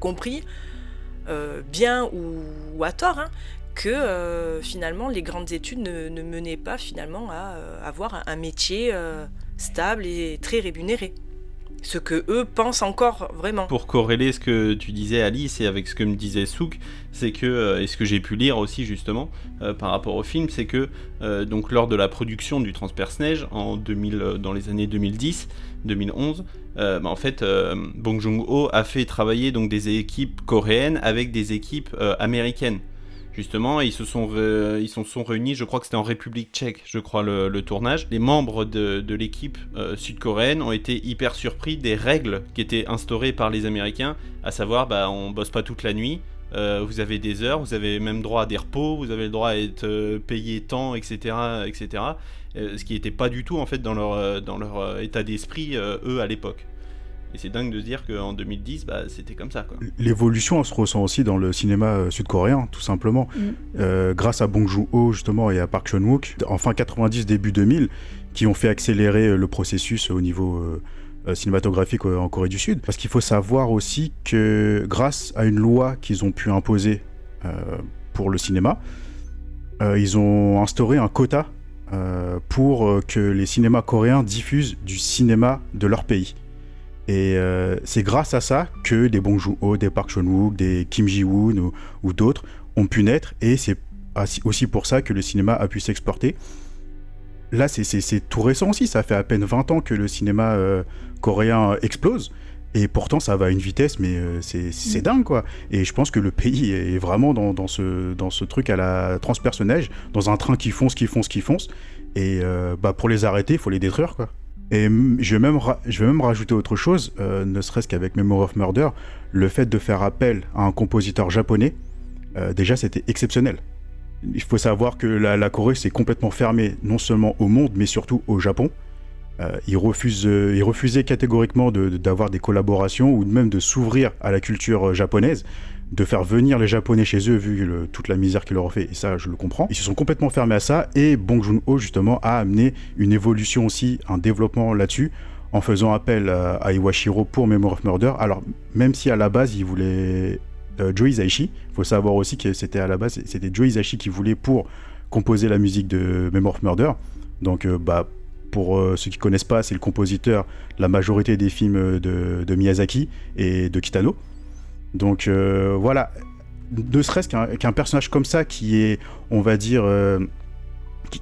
compris, bien ou à tort, hein, que finalement les grandes études ne menaient pas finalement à avoir un métier stable et très rémunéré. Ce que eux pensent encore vraiment. Pour corréler ce que tu disais Alice et avec ce que me disait Souk, c'est que, et ce que j'ai pu lire aussi justement par rapport au film, c'est que donc lors de la production du Transperce-Neige dans les années 2010-2011, en fait Bong Joon-ho a fait travailler donc des équipes coréennes avec des équipes américaines. Justement, ils se sont réunis, je crois que c'était en République tchèque, je crois, le tournage. Les membres de l'équipe sud-coréenne ont été hyper surpris des règles qui étaient instaurées par les Américains, à savoir, on bosse pas toute la nuit, vous avez des heures, vous avez même droit à des repos, vous avez le droit à être payé tant, etc., etc. Ce qui n'était pas du tout, en fait, dans leur état d'esprit, eux, à l'époque. Et c'est dingue de se dire qu'en 2010, c'était comme ça, quoi. L'évolution, elle se ressent aussi dans le cinéma sud-coréen, tout simplement. Grâce à Bong Joon-ho, justement, et à Park Chan-wook, en fin 90, début 2000, qui ont fait accélérer le processus au niveau cinématographique en Corée du Sud. Parce qu'il faut savoir aussi que grâce à une loi qu'ils ont pu imposer pour le cinéma, ils ont instauré un quota pour que les cinémas coréens diffusent du cinéma de leur pays. Et c'est grâce à ça que des Bong Joon-ho, des Park Chan-wook, des Kim Ji-woon ou d'autres ont pu naître, et c'est aussi pour ça que le cinéma a pu s'exporter. Là, c'est tout récent aussi, ça fait à peine 20 ans que le cinéma coréen explose, et pourtant ça va à une vitesse, mais c'est dingue, quoi. Et je pense que le pays est vraiment dans ce truc à la Transperce-Neige, dans un train qui fonce, et pour les arrêter, il faut les détruire, quoi. Et je vais même rajouter autre chose, ne serait-ce qu'avec Memory of Murder, le fait de faire appel à un compositeur japonais, déjà c'était exceptionnel. Il faut savoir que la Corée s'est complètement fermée, non seulement au monde, mais surtout au Japon. Ils refusaient catégoriquement d'avoir des collaborations, ou même de s'ouvrir à la culture japonaise, de faire venir les Japonais chez eux, vu toute la misère qu'ils leur ont fait, et ça je le comprends. Ils se sont complètement fermés à ça, et Bong Joon-ho justement a amené une évolution aussi, un développement là-dessus, en faisant appel à Iwashiro pour Memory of Murder. Alors même si à la base il voulait Joe Hisaishi, il faut savoir aussi que c'était Joe Hisaishi qui voulait pour composer la musique de Memory of Murder. Donc pour ceux qui connaissent pas, c'est le compositeur de la majorité des films de Miyazaki et de Kitano. Donc voilà, ne serait-ce qu'un personnage comme ça qui est, on va dire,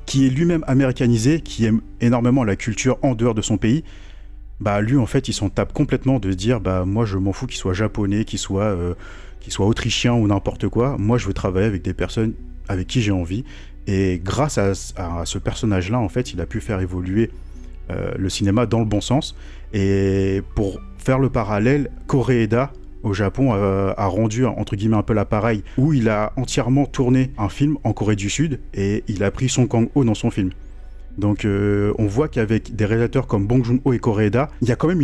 qui est lui-même américanisé, qui aime énormément la culture en dehors de son pays, lui en fait il s'en tape complètement de se dire moi je m'en fous qu'il soit japonais, qu'il soit autrichien ou n'importe quoi, moi je veux travailler avec des personnes avec qui j'ai envie. Et grâce à ce personnage-là, en fait, il a pu faire évoluer le cinéma dans le bon sens. Et pour faire le parallèle, Koreeda, au Japon, a rendu, entre guillemets, un peu l'appareil, où il a entièrement tourné un film en Corée du Sud, et il a pris Song Kang-ho dans son film. Donc on voit qu'avec des réalisateurs comme Bong Joon-ho et Koreeda, il y a quand même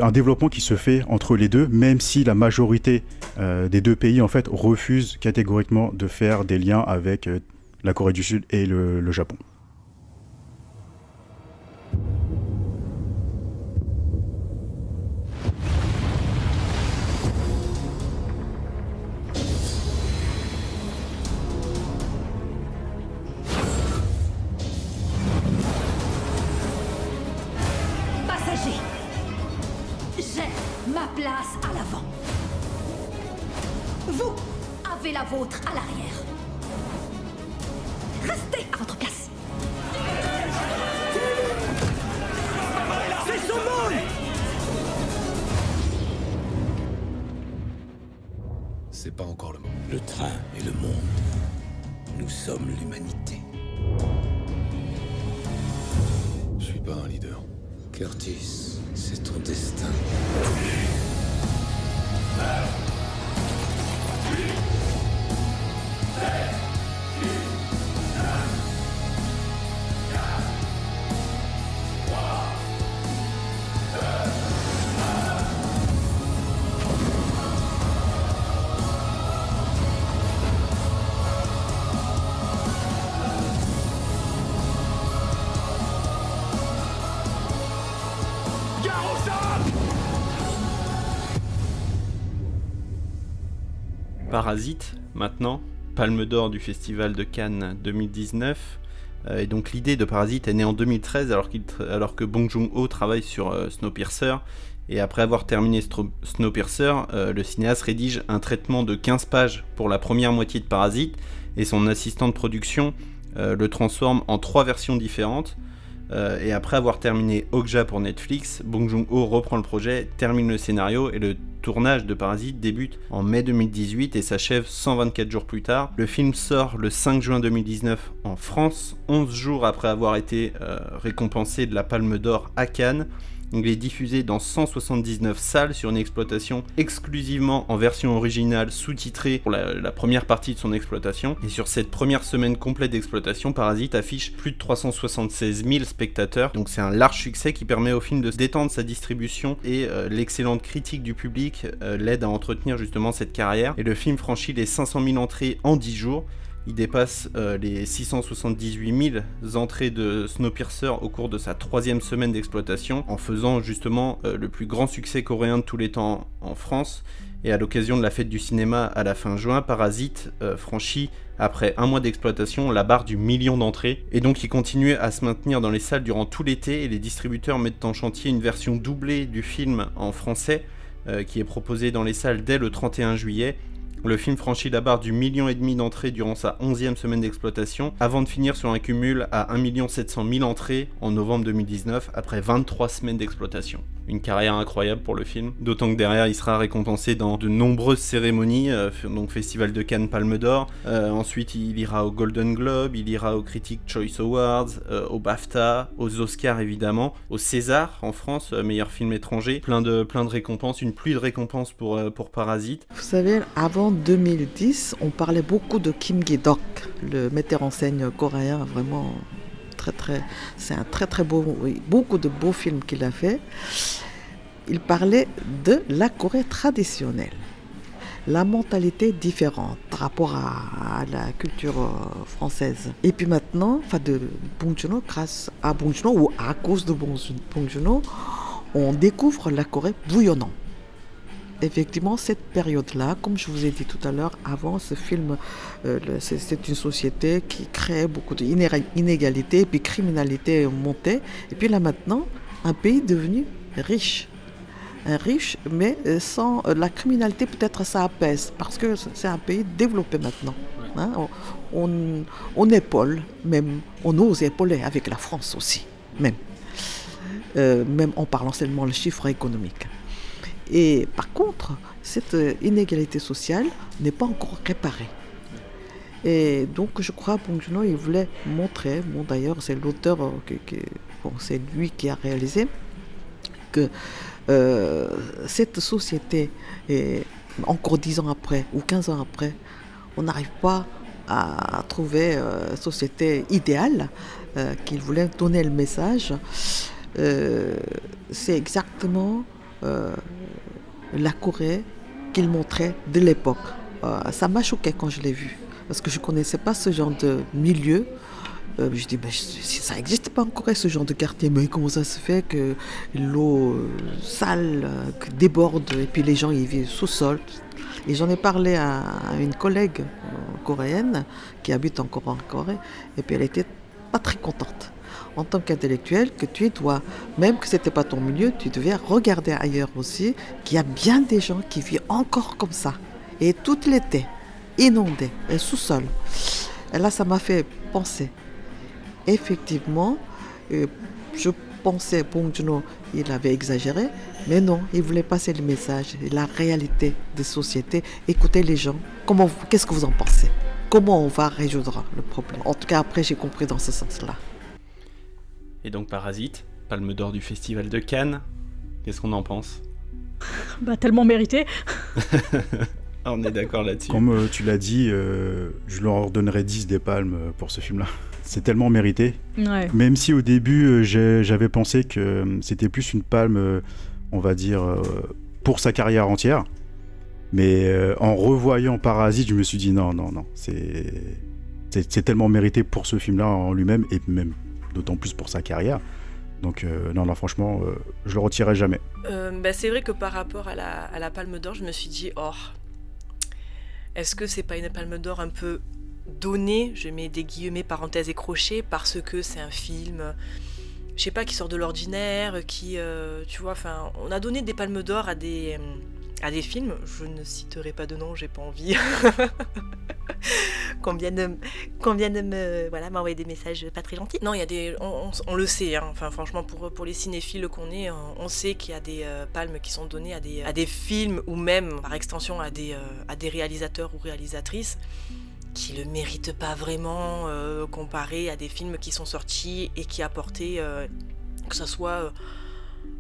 un développement qui se fait entre les deux, même si la majorité des deux pays en fait refusent catégoriquement de faire des liens avec la Corée du Sud et le Japon. Passagers, j'ai ma place à l'avant. Vous avez la vôtre à l'arrière. Restez à votre place. C'est son monde! C'est pas encore le moment. Le train et le monde. Nous sommes l'humanité. Je suis pas un leader. Curtis, c'est ton destin. Parasite, maintenant, Palme d'Or du Festival de Cannes 2019. Et donc l'idée de Parasite est née en 2013 alors que Bong Joon-ho travaille sur Snowpiercer. Et après avoir terminé Snowpiercer, le cinéaste rédige un traitement de 15 pages pour la première moitié de Parasite et son assistant de production le transforme en 3 versions différentes. Et après avoir terminé Okja pour Netflix, Bong Joon-ho reprend le projet, termine le scénario et le tournage de Parasite débute en mai 2018 et s'achève 124 jours plus tard. Le film sort le 5 juin 2019 en France, 11 jours après avoir été récompensé de la Palme d'Or à Cannes. Il est diffusé dans 179 salles sur une exploitation exclusivement en version originale sous-titrée pour la première partie de son exploitation. Et sur cette première semaine complète d'exploitation, Parasite affiche plus de 376 000 spectateurs. Donc c'est un large succès qui permet au film de détendre sa distribution et l'excellente critique du public l'aide à entretenir justement cette carrière. Et le film franchit les 500 000 entrées en 10 jours. Il dépasse les 678 000 entrées de Snowpiercer au cours de sa 3e semaine d'exploitation, en faisant justement le plus grand succès coréen de tous les temps en France. Et à l'occasion de la fête du cinéma à la fin juin, Parasite franchit, après un mois d'exploitation, la barre du 1 million d'entrées. Et donc il continue à se maintenir dans les salles durant tout l'été, et les distributeurs mettent en chantier une version doublée du film en français, qui est proposée dans les salles dès le 31 juillet. Le film franchit la barre du 1,5 million d'entrées durant sa 11e semaine d'exploitation, avant de finir sur un cumul à 1 700 000 entrées en novembre 2019, après 23 semaines d'exploitation. Une carrière incroyable pour le film, d'autant que derrière il sera récompensé dans de nombreuses cérémonies, donc Festival de Cannes, Palme d'Or, ensuite il ira au Golden Globe, il ira aux Critics' Choice Awards, au BAFTA, aux Oscars évidemment, au César en France, meilleur film étranger, plein de récompenses, une pluie de récompenses pour Parasite. Vous savez, avant 2010, on parlait beaucoup de Kim Gi-dok, le metteur en scène coréen, vraiment c'est un très beau, oui, beaucoup de beaux films qu'il a fait. Il parlait de la Corée traditionnelle, la mentalité différente par rapport à la culture française. Et puis maintenant, de Bong Joon-ho, grâce à Bong Joon-ho ou à cause de Bong Joon-ho, on découvre la Corée bouillonnante. Effectivement, cette période-là, comme je vous ai dit tout à l'heure, avant ce film, c'est une société qui créait beaucoup d'inégalités, et puis criminalité montait. Et puis là maintenant, un pays devenu riche. Riche, mais sans la criminalité, peut-être ça apaise, parce que c'est un pays développé maintenant. Hein, on épaule, même, on ose épauler avec la France aussi, même en parlant seulement le chiffre économique. Et par contre, cette inégalité sociale n'est pas encore réparée. Et donc, je crois que Bong Joon-ho, il voulait montrer, bon d'ailleurs, c'est l'auteur, c'est lui qui a réalisé, que cette société, encore 10 ans après, ou 15 ans après, on n'arrive pas a trouvé société idéale, qu'il voulait donner le message. C'est exactement la Corée qu'il montrait de l'époque. Ça m'a choqué quand je l'ai vu, parce que je ne connaissais pas ce genre de milieu. Je dis, ça n'existe pas en Corée, ce genre de quartier, mais comment ça se fait que l'eau sale déborde et puis les gens y vivent sous-sol. Et j'en ai parlé à une collègue coréenne qui habite encore en Corée, et puis elle était pas très contente. En tant qu'intellectuel, que tu dois, même que ce n'était pas ton milieu, tu devais regarder ailleurs aussi, qu'il y a bien des gens qui vivent encore comme ça. Et tout l'été, inondé, et sous-sol. Et là, ça m'a fait penser. Effectivement, je pensais Bong Joon-ho, il avait exagéré, mais non, il voulait passer le message, la réalité des sociétés. Écoutez les gens, qu'est-ce que vous en pensez? Comment on va résoudre le problème? En tout cas, après, j'ai compris dans ce sens-là. Et donc Parasite, Palme d'Or du Festival de Cannes, qu'est-ce qu'on en pense? Tellement mérité. On est d'accord là-dessus. Comme tu l'as dit, je leur donnerais 10 des palmes pour ce film-là. C'est tellement mérité. Ouais. Même si au début, j'avais pensé que c'était plus une palme, on va dire, pour sa carrière entière. Mais en revoyant Parasite, je me suis dit non, c'est tellement mérité pour ce film-là en lui-même, et même d'autant plus pour sa carrière. Donc non, franchement, je le retirerai jamais. C'est vrai que par rapport à la Palme d'Or, je me suis dit, est-ce que c'est pas une Palme d'Or un peu donnée, je mets des guillemets, parenthèses et crochets, parce que c'est un film, je sais pas, qui sort de l'ordinaire, qui, tu vois, enfin, on a donné des Palmes d'Or à des films, je ne citerai pas de nom, j'ai pas envie, qu'on vienne de me m'envoyer des messages pas très gentils. Non, il y a des, on le sait, hein. Enfin franchement pour les cinéphiles qu'on est, on sait qu'il y a des palmes qui sont données à des films, ou même par extension à des réalisateurs ou réalisatrices qui le méritent pas vraiment, comparé à des films qui sont sortis et qui apportaient, que ça soit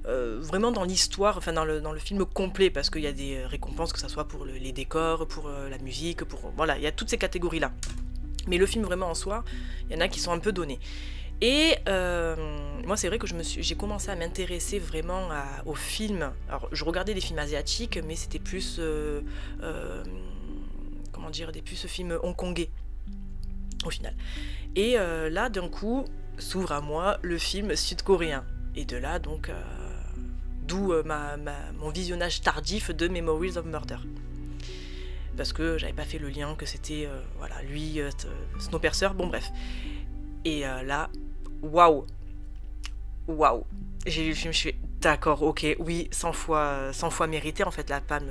vraiment dans l'histoire, enfin dans le film complet, parce qu'il y a des récompenses, que ça soit pour les décors, pour la musique, voilà, il y a toutes ces catégories là. Mais le film vraiment en soi, il y en a qui sont un peu donnés. Et moi c'est vrai que j'ai commencé à m'intéresser vraiment aux films. Alors je regardais des films asiatiques, mais c'était plus plus films hongkongais au final. Et là d'un coup s'ouvre à moi le film sud-coréen. Et de là donc d'où mon visionnage tardif de Memories of Murder. Parce que j'avais pas fait le lien que c'était lui, Snowpiercer, bon bref. Et là, waouh, j'ai lu le film, je fais d'accord, ok, oui, 100 fois mérité en fait la palme.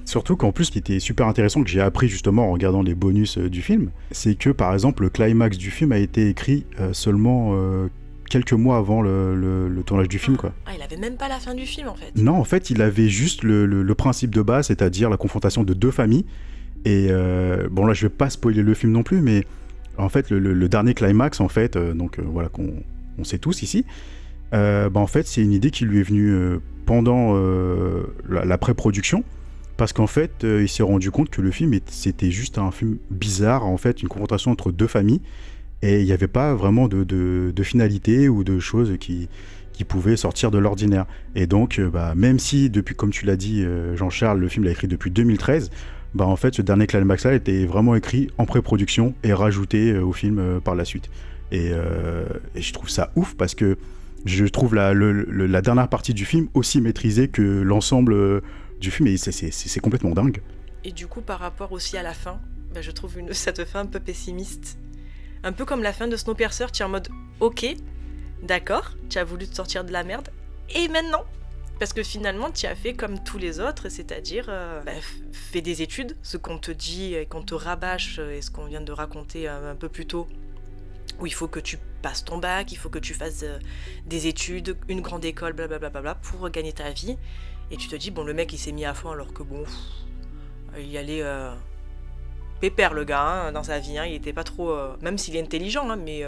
Surtout qu'en plus, ce qui était super intéressant, que j'ai appris justement en regardant les bonus du film, c'est que par exemple le climax du film a été écrit seulement quelques mois avant le tournage du film, quoi. Il avait même pas la fin du film en fait. Non, en fait, il avait juste le principe de base, c'est-à-dire la confrontation de deux familles. Et bon là, je vais pas spoiler le film non plus, mais en fait, le dernier climax, en fait, voilà, qu'on sait tous ici, en fait, c'est une idée qui lui est venue pendant la pré-production, parce qu'en fait, il s'est rendu compte que le film, c'était juste un film bizarre, en fait, une confrontation entre deux familles, et il n'y avait pas vraiment de finalité ou de choses qui pouvaient sortir de l'ordinaire. Et donc, même si, depuis, comme tu l'as dit, Jean-Charles, le film l'a écrit depuis 2013, en fait, ce dernier climax-là était vraiment écrit en pré-production et rajouté au film par la suite. Et je trouve ça ouf, parce que je trouve la dernière partie du film aussi maîtrisée que l'ensemble du film, et c'est complètement dingue. Et du coup, par rapport aussi à la fin, je trouve cette fin un peu pessimiste. Un peu comme la fin de Snowpiercer, tu es en mode ok, d'accord, tu as voulu te sortir de la merde, et maintenant? Parce que finalement, tu as fait comme tous les autres, c'est-à-dire fais des études, ce qu'on te dit et qu'on te rabâche, et ce qu'on vient de raconter un peu plus tôt, où il faut que tu passes ton bac, il faut que tu fasses des études, une grande école, blablabla, pour gagner ta vie. Et tu te dis, bon, le mec, il s'est mis à fond, alors que bon, il y allait pépère le gars, hein, dans sa vie, hein, il était pas trop... même s'il est intelligent, hein, mais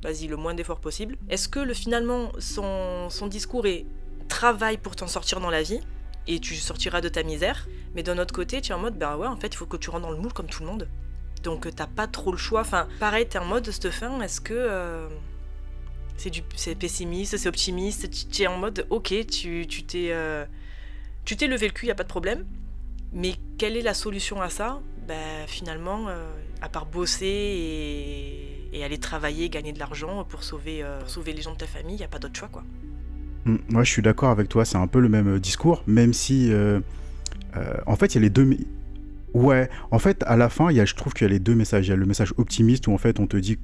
vas-y, le moins d'efforts possible. Est-ce que finalement, son discours est travail pour t'en sortir dans la vie, et tu sortiras de ta misère, mais d'un autre côté, tu es en mode, ouais, en fait, il faut que tu rentres dans le moule comme tout le monde. Donc t'as pas trop le choix. Enfin, pareil, t'es en mode cette fin, est-ce que c'est pessimiste, c'est optimiste, tu es en mode ok, tu t'es levé le cul, y a pas de problème. Mais quelle est la solution à ça ? Finalement, à part bosser et aller travailler, gagner de l'argent pour sauver les gens de ta famille, y a pas d'autre choix, quoi. Moi, je suis d'accord avec toi, c'est un peu le même discours, même si, en fait, il y a les deux... Ouais, en fait, à la fin, je trouve qu'il y a les deux messages. Il y a le message optimiste où, en fait, on te dit,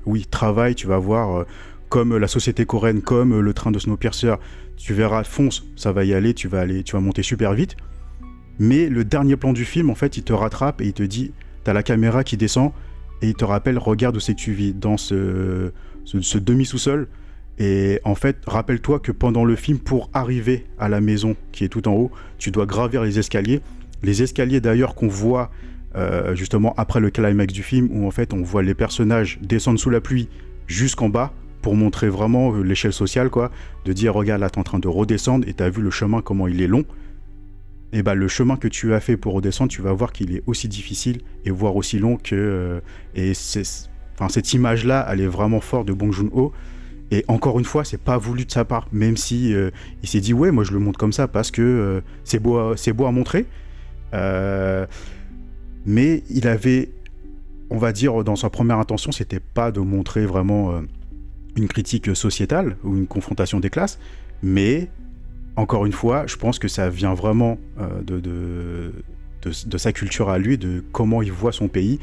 oui, travaille, tu vas voir, comme la société coréenne, comme le train de Snowpiercer, tu verras, fonce, ça va y aller, tu vas monter super vite. Mais le dernier plan du film, en fait, il te rattrape et il te dit, t'as la caméra qui descend et il te rappelle, regarde où c'est que tu vis, dans ce demi-sous-sol. Et en fait, rappelle-toi que pendant le film, pour arriver à la maison qui est tout en haut, tu dois gravir les escaliers. Les escaliers d'ailleurs qu'on voit justement après le climax du film, où en fait on voit les personnages descendre sous la pluie jusqu'en bas pour montrer vraiment l'échelle sociale, quoi. De dire, regarde là, t'es en train de redescendre et t'as vu le chemin, comment il est long. Et le chemin que tu as fait pour redescendre, tu vas voir qu'il est aussi difficile et voire aussi long que... cette image-là, elle est vraiment forte de Bong Joon-ho. Et encore une fois, c'est pas voulu de sa part, même si il s'est dit, ouais, moi je le montre comme ça parce que c'est beau à montrer. Mais il avait, on va dire, dans sa première intention, c'était pas de montrer vraiment une critique sociétale ou une confrontation des classes, mais encore une fois, je pense que ça vient vraiment de sa culture à lui, de comment il voit son pays,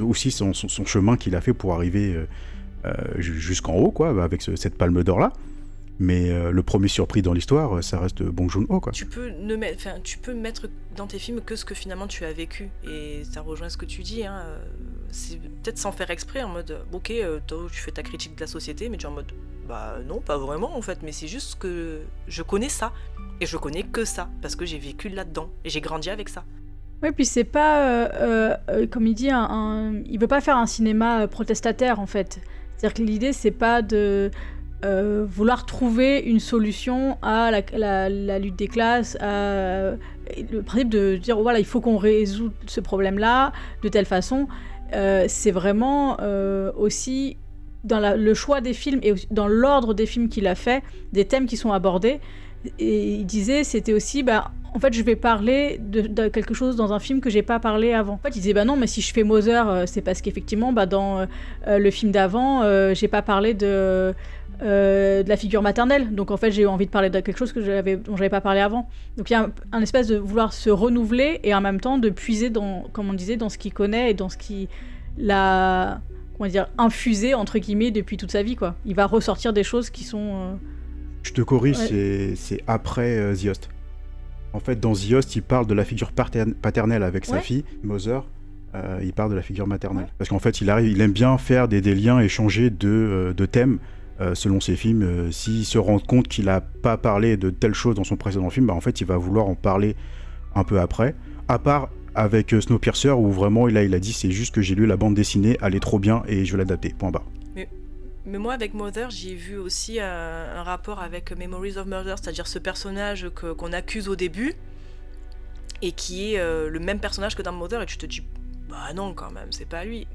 aussi son chemin qu'il a fait pour arriver jusqu'en haut, quoi, avec cette palme d'or là. Mais le premier surpris dans l'histoire, ça reste Bong Joon-ho, quoi. Tu peux mettre dans tes films que ce que finalement tu as vécu, et ça rejoint ce que tu dis, hein. C'est peut-être sans faire exprès, en mode ok, toi tu fais ta critique de la société, mais tu es en mode non, pas vraiment en fait, mais c'est juste que je connais ça, et je connais que ça, parce que j'ai vécu là-dedans, et j'ai grandi avec ça. Ouais, puis c'est pas, comme il dit, il veut pas faire un cinéma protestataire en fait. C'est-à-dire que l'idée c'est pas de vouloir trouver une solution à la lutte des classes, le principe de dire voilà, il faut qu'on résout ce problème-là de telle façon. C'est vraiment aussi dans le choix des films et dans l'ordre des films qu'il a fait, des thèmes qui sont abordés. Et il disait, c'était aussi, en fait, je vais parler de quelque chose dans un film que j'ai pas parlé avant. En fait, il disait, non, mais si je fais Mother, c'est parce qu'effectivement, dans le film d'avant, j'ai pas parlé de la figure maternelle. Donc, en fait, j'ai eu envie de parler de quelque chose dont j'avais pas parlé avant. Donc, il y a un espèce de vouloir se renouveler et en même temps de puiser comme on disait, dans ce qu'il connaît et dans ce qu'il a, infusé, entre guillemets, depuis toute sa vie, quoi. Il va ressortir des choses qui sont... Je te corrige, c'est après The Host. En fait, dans The Host, il parle de la figure paternelle avec sa fille, Mother. Il parle de la figure maternelle. Parce qu'en fait, il aime bien faire des liens, échanger de thèmes selon ses films. S'il se rend compte qu'il n'a pas parlé de telle chose dans son précédent film, en fait, il va vouloir en parler un peu après. À part avec Snowpiercer, où vraiment, il a dit, c'est juste que j'ai lu la bande dessinée, elle est trop bien et je vais l'adapter, point barre. Mais moi, avec Mother, j'y ai vu aussi un rapport avec Memories of Murder, c'est-à-dire ce personnage qu'on accuse au début, et qui est le même personnage que dans Mother, et tu te dis, non, quand même, c'est pas lui.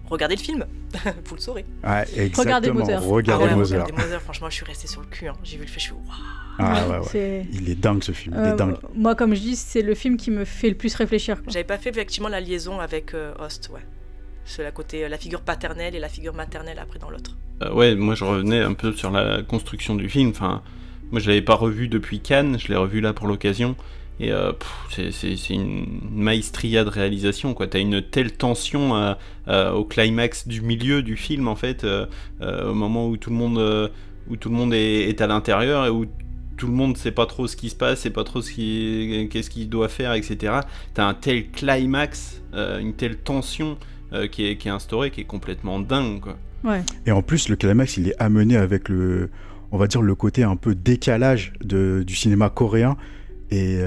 Regardez le film, vous le saurez. Ouais, exactement. Regardez Mother. Franchement, je suis restée sur le cul. Hein. J'ai vu le film, je suis waouh. Ouais. Il est dingue ce film, il est dingue. Moi, comme je dis, c'est le film qui me fait le plus réfléchir, quoi. J'avais pas fait effectivement la liaison avec Host, ouais. C'est la côté la figure paternelle et la figure maternelle après dans l'autre. Moi je revenais un peu sur la construction du film. Enfin, moi je l'avais pas revu depuis Cannes, je l'ai revu là pour l'occasion. Et c'est une maestria de réalisation, quoi. T'as une telle tension au climax du milieu du film en fait, au moment où tout le monde est à l'intérieur et où tout le monde sait pas trop ce qui se passe, sait pas trop qu'est-ce qu'il doit faire, etc. T'as un tel climax, une telle tension. Qui est instauré, qui est complètement dingue, quoi. Ouais. Et en plus, le climax, il est amené avec on va dire, le côté un peu décalage du cinéma coréen. Et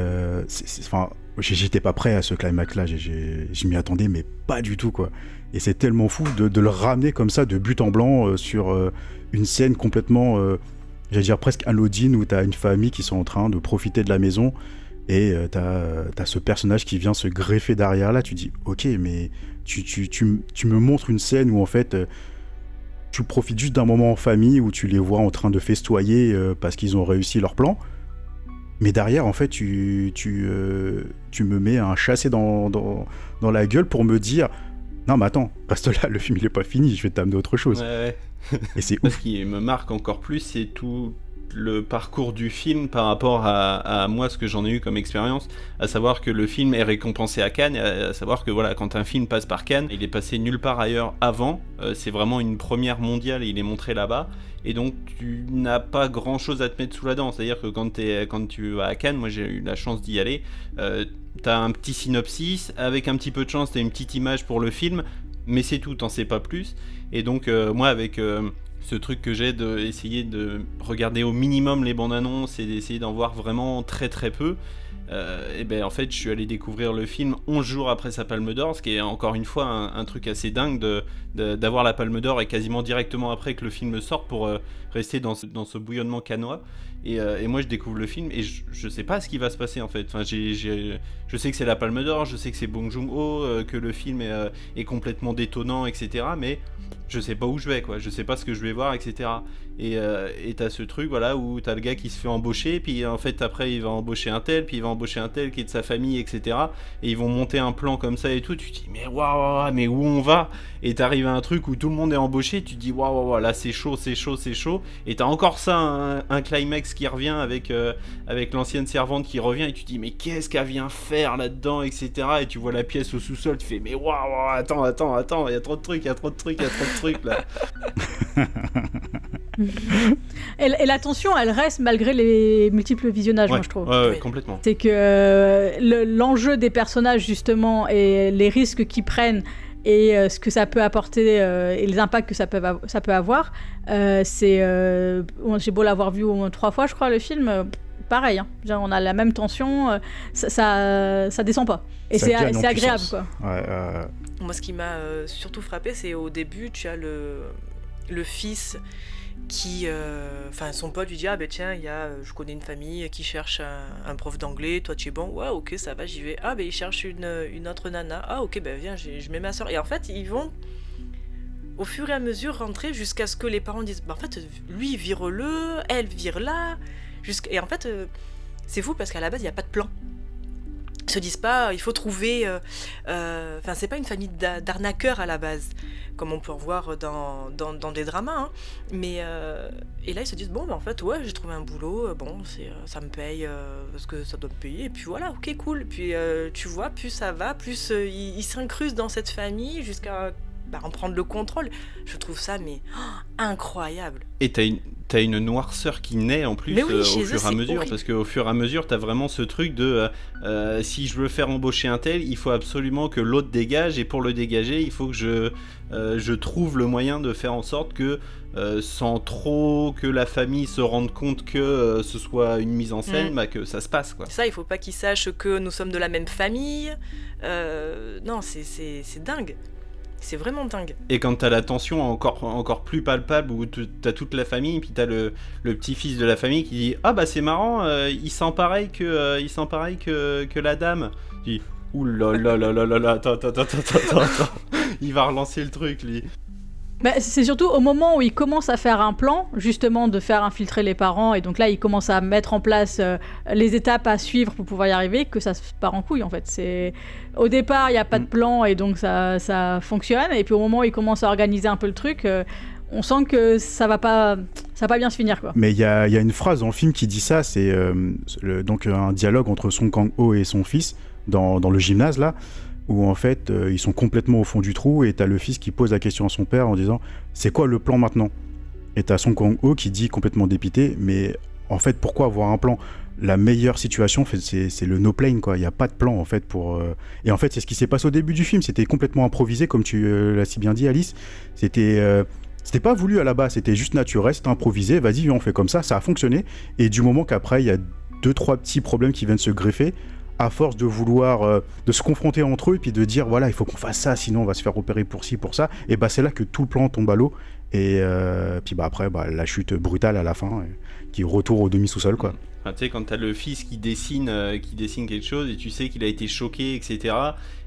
j'étais pas prêt à ce climax-là. Je m'y attendais, mais pas du tout, quoi. Et c'est tellement fou de le ramener comme ça, de but en blanc, sur une scène complètement, j'allais dire presque anodine, où t'as une famille qui sont en train de profiter de la maison. Et t'as ce personnage qui vient se greffer derrière là, tu dis ok, mais tu me montres une scène où en fait tu profites juste d'un moment en famille où tu les vois en train de festoyer parce qu'ils ont réussi leur plan, mais derrière en fait tu me mets un chassé dans la gueule pour me dire non mais attends, reste là, le film il est pas fini, je vais t'amener autre chose. Ouais. Et c'est ouf. Ce qui me marque encore plus, c'est tout le parcours du film par rapport à moi, ce que j'en ai eu comme expérience, à savoir que le film est récompensé à Cannes, à savoir que voilà, quand un film passe par Cannes, il est passé nulle part ailleurs avant, c'est vraiment une première mondiale et il est montré là-bas, et donc tu n'as pas grand chose à te mettre sous la dent, c'est-à-dire que quand tu vas à Cannes, moi j'ai eu la chance d'y aller, t'as un petit synopsis, avec un petit peu de chance t'as une petite image pour le film, mais c'est tout, t'en sais pas plus, et donc moi avec... ce truc que j'ai d'essayer de regarder au minimum les bandes annonces et d'essayer d'en voir vraiment très très peu, et ben en fait je suis allé découvrir le film 11 jours après sa Palme d'Or, ce qui est encore une fois un truc assez dingue d'avoir la Palme d'Or et quasiment directement après que le film sorte pour rester dans ce bouillonnement cannois. Et moi je découvre le film et je sais pas ce qui va se passer en fait. Enfin, je sais que c'est la Palme d'Or, je sais que c'est Bong Joon-ho, que le film est complètement détonnant, etc. Mais je sais pas où je vais, quoi. Je sais pas ce que je vais voir, etc. Et t'as ce truc, voilà, où t'as le gars qui se fait embaucher, puis en fait après il va embaucher un tel, puis il va embaucher un tel qui est de sa famille, etc. Et ils vont monter un plan comme ça et tout. Tu te dis mais waouh, mais où on va? Et t'arrives à un truc où tout le monde est embauché, tu te dis waouh, là c'est chaud. Et t'as encore ça, un climax qui revient avec l'ancienne servante qui revient et tu te dis mais qu'est-ce qu'elle vient faire là-dedans, etc. Et tu vois la pièce au sous-sol, tu fais mais waouh, attends, il y a trop de trucs là. Et la tension, elle reste malgré les multiples visionnages, moi je trouve. Ouais, complètement. C'est que l'enjeu des personnages justement et les risques qu'ils prennent et ce que ça peut apporter et les impacts que ça peut avoir, j'ai beau l'avoir vu au moins 3 fois, je crois, le film. Pareil, hein. Genre, on a la même tension, ça descend pas. Et c'est agréable, quoi. Moi, ce qui m'a surtout frappé, c'est au début, tu as le fils qui... son pote lui dit « Ah ben tiens, je connais une famille qui cherche un prof d'anglais, toi tu es bon, ouais ok ça va, j'y vais. Ah ben il cherche une autre nana, ah ok ben viens, je mets ma soeur. » Et en fait, ils vont au fur et à mesure rentrer jusqu'à ce que les parents disent « Bah en fait, lui vire-le, elle vire là. » Et en fait, c'est fou parce qu'à la base, il n'y a pas de plan. Ils se disent pas, il faut trouver... c'est pas une famille d'arnaqueurs à la base, comme on peut en voir dans des dramas. Hein. Mais, et là, ils se disent, bon, en fait, ouais, j'ai trouvé un boulot, ça me paye parce que ça doit me payer. Et puis voilà, ok, cool. Puis tu vois, plus ça va, plus ils s'incrustent dans cette famille jusqu'à en prendre le contrôle. Je trouve ça, incroyable. Et t'as une noirceur qui naît en plus au fur et à mesure, parce qu'au fur et à mesure t'as vraiment ce truc de si je veux faire embaucher un tel, il faut absolument que l'autre dégage, et pour le dégager il faut que je trouve le moyen de faire en sorte que sans trop que la famille se rende compte que ce soit une mise en scène, que ça se passe, quoi. Ça, il faut pas qu'ils sachent que nous sommes de la même famille. Non, c'est dingue. C'est vraiment dingue. Et quand t'as la tension encore plus palpable, où t'as toute la famille, puis t'as le petit-fils de la famille qui dit « Ah bah c'est marrant, il sent pareil que la dame. » Tu dis « Ouh là là là là là, attends. Il va relancer le truc, lui. » C'est surtout au moment où il commence à faire un plan, justement de faire infiltrer les parents, et donc là il commence à mettre en place les étapes à suivre pour pouvoir y arriver, que ça se part en couille en fait. Au départ il n'y a pas de plan et donc ça fonctionne, et puis au moment où il commence à organiser un peu le truc, on sent que ça va pas bien se finir, quoi. Mais il y a une phrase dans le film qui dit ça, c'est donc un dialogue entre Song Kang-ho et son fils dans le gymnase là, où en fait ils sont complètement au fond du trou, et t'as le fils qui pose la question à son père en disant « C'est quoi le plan maintenant ?» Et t'as Song Kang-ho qui dit complètement dépité « Mais en fait, pourquoi avoir un plan ? La meilleure situation, c'est le no plan, quoi. Il n'y a pas de plan en fait pour... Et en fait, c'est ce qui s'est passé au début du film, c'était complètement improvisé, comme tu l'as si bien dit, Alice. C'était pas voulu à la base, c'était juste naturel, c'était improvisé, vas-y, on fait comme ça a fonctionné. Et du moment qu'après, il y a 2-3 petits problèmes qui viennent se greffer, à force de vouloir de se confronter entre eux et puis de dire voilà, il faut qu'on fasse ça, sinon on va se faire repérer pour ci, pour ça, et c'est là que tout le plan tombe à l'eau. Et puis après, la chute brutale à la fin, qui retourne au demi-sous-sol, quoi. Enfin, tu sais, quand t'as le fils qui dessine quelque chose et tu sais qu'il a été choqué, etc.,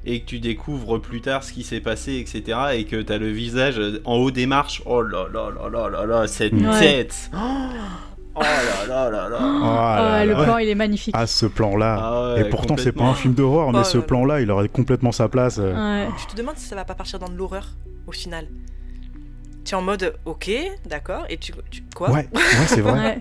et que tu découvres plus tard ce qui s'est passé, etc., et que t'as le visage en haut des marches, oh là là là là là là, cette tête, oh là là là là, le plan il est magnifique. Ah, ce plan-là, et pourtant c'est pas un film d'horreur, mais ce plan-là, il aurait complètement sa place. Tu te demandes si ça va pas partir dans de l'horreur au final. Tu es en mode ok, d'accord, et tu quoi ? Ouais, c'est vrai.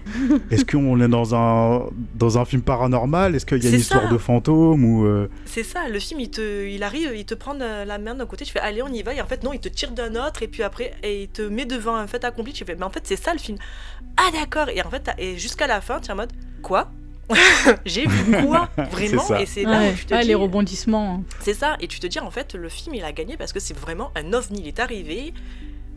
Est-ce qu'on est dans un film paranormal ? Est-ce qu'il y a une histoire de fantôme ou C'est ça, le film il arrive, il te prend la main d'un côté, tu fais allez on y va, et en fait non, il te tire d'un autre, et puis après il te met devant un fait accompli, tu fais mais en fait c'est ça le film. Ah d'accord, et en fait et jusqu'à la fin tu es en mode quoi ? J'ai vu quoi vraiment? Et c'est là où tu te dis les rebondissements. C'est ça, et tu te dis en fait le film il a gagné parce que c'est vraiment un ovni, il est arrivé.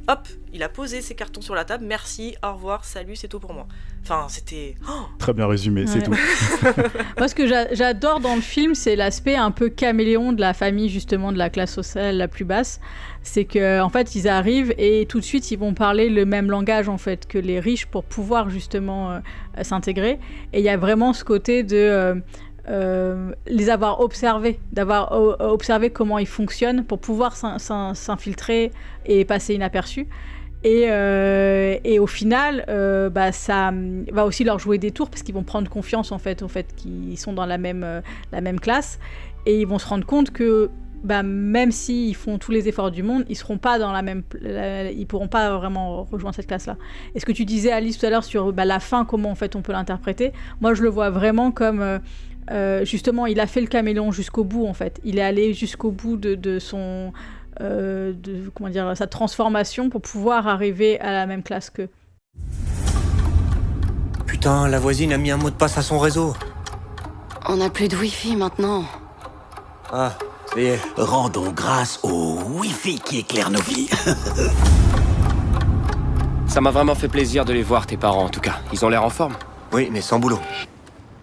Hop, il a posé ses cartons sur la table, merci, au revoir, salut, c'est tout pour moi. Enfin, c'était... Très bien résumé, c'est tout. Moi, ce que j'adore dans le film, c'est l'aspect un peu caméléon de la famille, justement, de la classe sociale la plus basse. C'est qu'en fait, ils arrivent et tout de suite, ils vont parler le même langage, en fait, que les riches pour pouvoir, justement, s'intégrer. Et il y a vraiment ce côté de... les avoir observés, d'avoir observé comment ils fonctionnent pour pouvoir s'infiltrer et passer inaperçu. Et au final, ça va aussi leur jouer des tours parce qu'ils vont prendre confiance en fait, au fait qu'ils sont dans la même classe et ils vont se rendre compte que même s'ils font tous les efforts du monde, ils seront pas dans ils pourront pas vraiment rejoindre cette classe-là. Et ce que tu disais Alice tout à l'heure sur la fin, comment en fait on peut l'interpréter, moi je le vois vraiment comme justement, il a fait le caméléon jusqu'au bout en fait. Il est allé jusqu'au bout de son, sa transformation pour pouvoir arriver à la même classe qu'eux. Putain, la voisine a mis un mot de passe à son réseau. On n'a plus de wifi maintenant. Ah, ça y est. Rendons grâce au wifi qui éclaire nos vies. Ça m'a vraiment fait plaisir de les voir, tes parents en tout cas. Ils ont l'air en forme. Oui, mais sans boulot.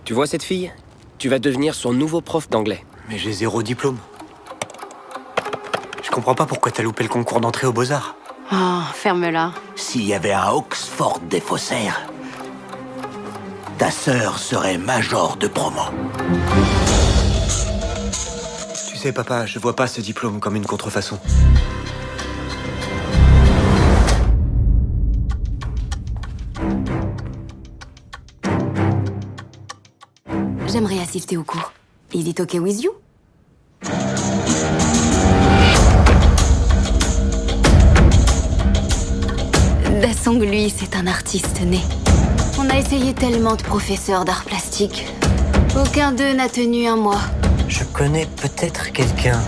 Tu vois cette fille ? Tu vas devenir son nouveau prof d'anglais. Mais j'ai 0 diplôme. Je comprends pas pourquoi t'as loupé le concours d'entrée aux Beaux-Arts. Oh, ferme-la. S'il y avait un Oxford des faussaires, ta sœur serait major de promo. Tu sais, papa, je vois pas ce diplôme comme une contrefaçon. J'aimerais assister au cours. Is it okay with you? Dasong, lui, c'est un artiste né. On a essayé tellement de professeurs d'art plastique. Aucun d'eux n'a tenu un mois. Je connais peut-être quelqu'un.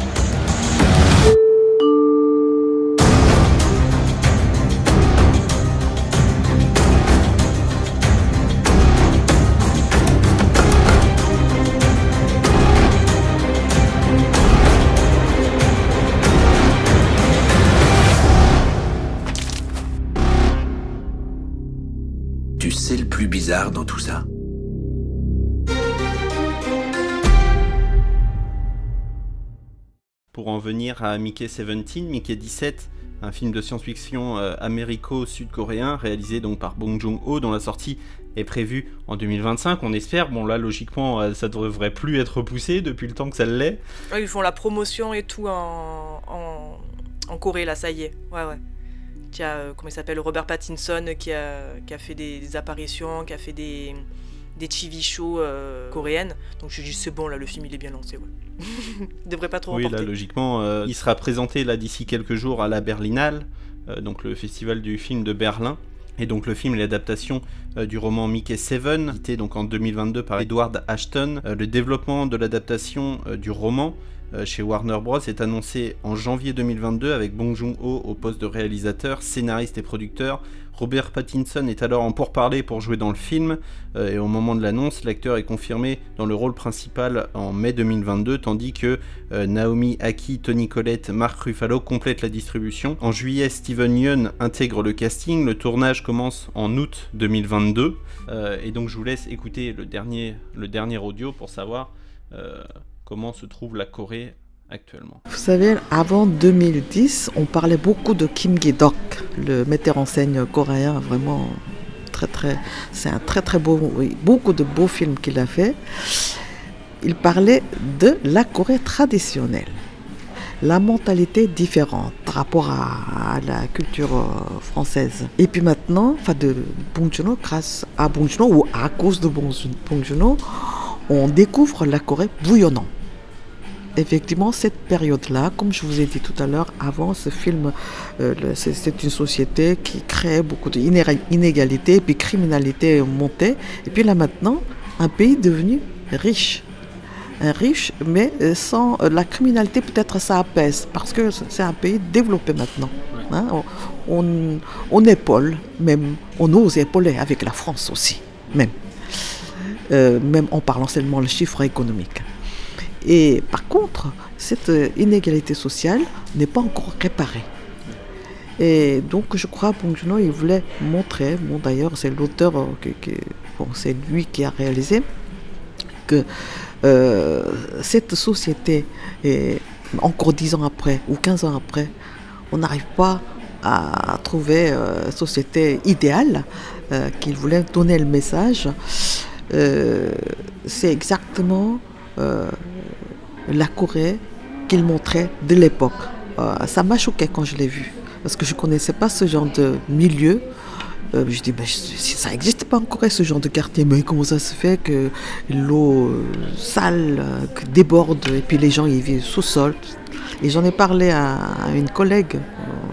Tu sais le plus bizarre dans tout ça ? Pour en venir à Mickey 17, Mickey 17, un film de science-fiction américo-sud-coréen réalisé donc par Bong Joon-ho, dont la sortie est prévue en 2025, on espère. Bon là logiquement ça devrait plus être repoussé depuis le temps que ça l'est. Ils font la promotion et tout en Corée là, ça y est. Ouais. Il y a, comment il s'appelle, Robert Pattinson qui a fait des apparitions, qui a fait des TV shows coréennes. Donc je dis c'est bon là, le film il est bien lancé. Ouais. Il devrait pas trop remporter. Oui là logiquement, il sera présenté là d'ici quelques jours à la Berlinale, donc le festival du film de Berlin. Et donc le film est l'adaptation du roman Mickey 7, édité donc en 2022 par Edward Ashton. Le développement de l'adaptation du roman chez Warner Bros est annoncé en janvier 2022 avec Bong Joon-ho au poste de réalisateur, scénariste et producteur. Robert Pattinson est alors en pourparlers pour jouer dans le film et au moment de l'annonce, l'acteur est confirmé dans le rôle principal en mai 2022 tandis que Naomi Ackie, Toni Collette, Mark Ruffalo complètent la distribution. En juillet, Steven Yeun intègre le casting, le tournage commence en août 2022 et donc je vous laisse écouter le dernier audio pour savoir comment se trouve la Corée actuellement. Vous savez, avant 2010, on parlait beaucoup de Kim Gi-dok, le metteur en scène coréen, vraiment c'est un très beau, oui, beaucoup de beaux films qu'il a fait. Il parlait de la Corée traditionnelle, la mentalité différente par rapport à la culture française. Et puis maintenant, de Bong Joon-ho, grâce à Bong Joon-ho ou à cause de Bong Joon-ho, on découvre la Corée bouillonnante. Effectivement, cette période-là, comme je vous ai dit tout à l'heure, avant ce film, c'est une société qui créait beaucoup d'inégalités, et puis criminalité montée. Et puis là maintenant, un pays devenu riche. Riche, mais sans la criminalité, peut-être ça apaise, parce que c'est un pays développé maintenant. Hein, on épaule, même, on ose épauler avec la France aussi, même en parlant seulement le chiffre économique. Et par contre, cette inégalité sociale n'est pas encore réparée. Et donc, je crois que Bong Joon-ho, il voulait montrer, bon d'ailleurs, c'est l'auteur, c'est lui qui a réalisé, que cette société, encore 10 ans après ou 15 ans après, on n'arrive pas à trouver une société idéale, qu'il voulait donner le message. C'est exactement la Corée qu'il montrait de l'époque. Ça m'a choqué quand je l'ai vu, parce que je ne connaissais pas ce genre de milieu. Je dis, ça n'existe pas en Corée, ce genre de quartier, mais comment ça se fait que l'eau sale déborde et puis les gens y vivent sous-sol. Et j'en ai parlé à une collègue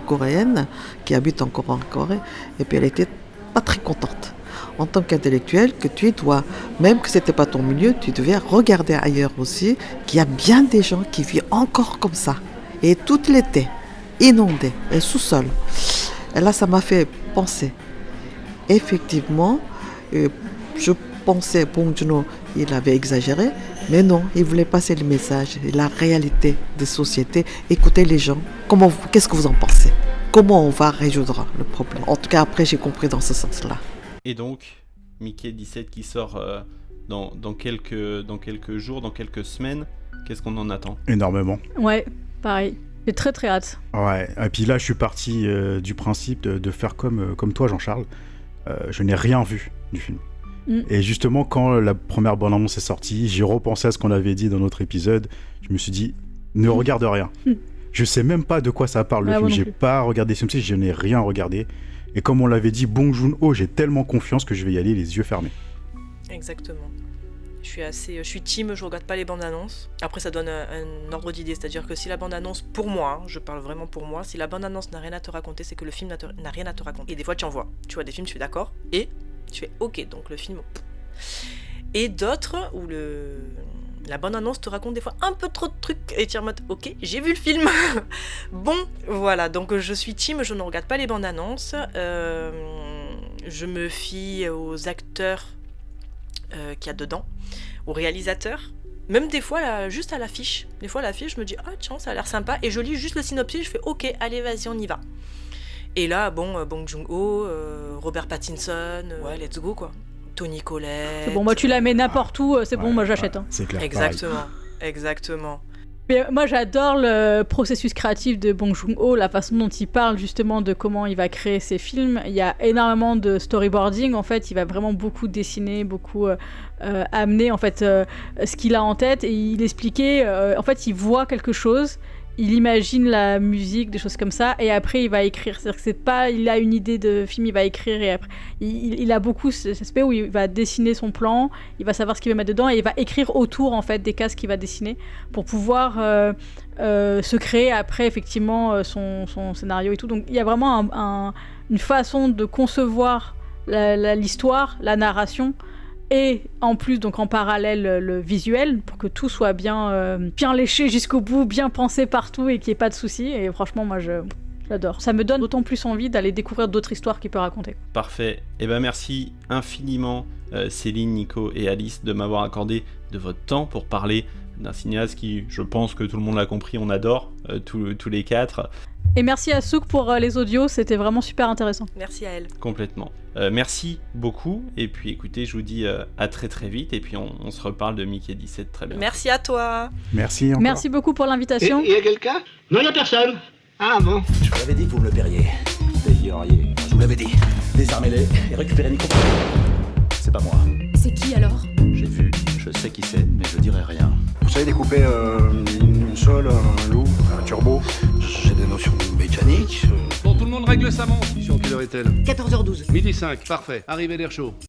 coréenne qui habite encore en Corée, et puis elle était pas très contente. En tant qu'intellectuel, que tu dois, même que ce n'était pas ton milieu, tu devais regarder ailleurs aussi, qu'il y a bien des gens qui vivent encore comme ça. Et tout l'été, inondé, et sous-sol. Et là, ça m'a fait penser. Effectivement, je pensais, Bong Joon-ho, il avait exagéré, mais non, il voulait passer le message, la réalité des sociétés. Écoutez les gens, qu'est-ce que vous en pensez? Comment on va résoudre le problème? En tout cas, après, j'ai compris dans ce sens-là. Et donc, Mickey 17 qui sort dans quelques jours, dans quelques semaines, qu'est-ce qu'on en attend? Énormément. Ouais, pareil. J'ai très hâte. Ouais, et puis là, je suis parti du principe de faire comme toi, Jean-Charles. Je n'ai rien vu du film. Et justement, quand la première bande-annonce est sortie, j'ai repensé à ce qu'on avait dit dans notre épisode. Je me suis dit, ne regarde rien. Je sais même pas de quoi ça parle le film. J'ai pas regardé ce film, je n'ai rien regardé. Et comme on l'avait dit, Bong Joon-ho, j'ai tellement confiance que je vais y aller les yeux fermés. Exactement. Je suis team, je regarde pas les bandes annonces. Après, ça donne un ordre d'idée, c'est-à-dire que si la bande annonce, pour moi, je parle vraiment pour moi, si la bande annonce n'a rien à te raconter, c'est que le film n'a rien à te raconter. Et des fois, tu en vois. Tu vois des films, tu fais d'accord, et tu fais ok, donc le film. Et d'autres où la bande annonce te raconte des fois un peu trop de trucs et tu es en mode ok, j'ai vu le film. Bon, voilà, donc je suis team, je ne regarde pas les bandes annonces. Je me fie aux acteurs qu'il y a dedans, aux réalisateurs. Même des fois, là, juste à l'affiche. Des fois, à l'affiche, je me dis, ah tiens, ça a l'air sympa. Et je lis juste le synopsis, je fais, ok, allez, vas-y, on y va. Et là, bon, Bong Joon-ho, Robert Pattinson, ouais, let's go, quoi. Toni Collette. C'est bon, moi, tu la mets n'importe où, c'est bon, moi, j'achète. Hein. C'est clair. Exactement. Mais moi, j'adore le processus créatif de Bong Joon-ho, la façon dont il parle justement de comment il va créer ses films. Il y a énormément de storyboarding, en fait. Il va vraiment beaucoup dessiner, beaucoup amener en fait ce qu'il a en tête, et il expliquait. En fait, il voit quelque chose, il imagine la musique, des choses comme ça, et après il va écrire. C'est-à-dire que c'est pas, il a une idée de film, il va écrire, et après il a beaucoup cet aspect où il va dessiner son plan, il va savoir ce qu'il va mettre dedans, et il va écrire autour en fait des cases qu'il va dessiner pour pouvoir se créer après effectivement son scénario et tout. Donc il y a vraiment une façon de concevoir l'histoire, la narration, et en plus donc en parallèle le visuel, pour que tout soit bien léché jusqu'au bout, bien pensé partout et qu'il n'y ait pas de soucis. Et franchement moi j'adore. Ça me donne d'autant plus envie d'aller découvrir d'autres histoires qu'il peut raconter. Parfait. Et ben merci infiniment Céline, Nico et Alice de m'avoir accordé de votre temps pour parler d'un cinéaste qui, je pense que tout le monde l'a compris, on adore. tous les 4. Et merci à Souk pour les audios, c'était vraiment super intéressant. Merci à elle. Complètement. Merci beaucoup, et puis écoutez, je vous dis à très très vite, et puis on se reparle de Mickey 17 très bien. Merci à toi. Merci encore. Merci beaucoup pour l'invitation. Il y a quelqu'un? Non, il n'y a personne. Ah bon? Je vous l'avais dit que vous me le paieriez. Payeriez. Je vous l'avais dit. Désarmez-les et récupérez Nico. C'est pas moi. C'est qui alors? J'ai vu, je sais qui c'est, mais je dirai rien. Vous savez découper une sole, un loup, un turbo? J'ai des notions mécaniques. Bon, tout le monde règle sa montre. Mission, quelle heure est-elle? 14h12. Midi 5, parfait. Arrivée d'air chaud.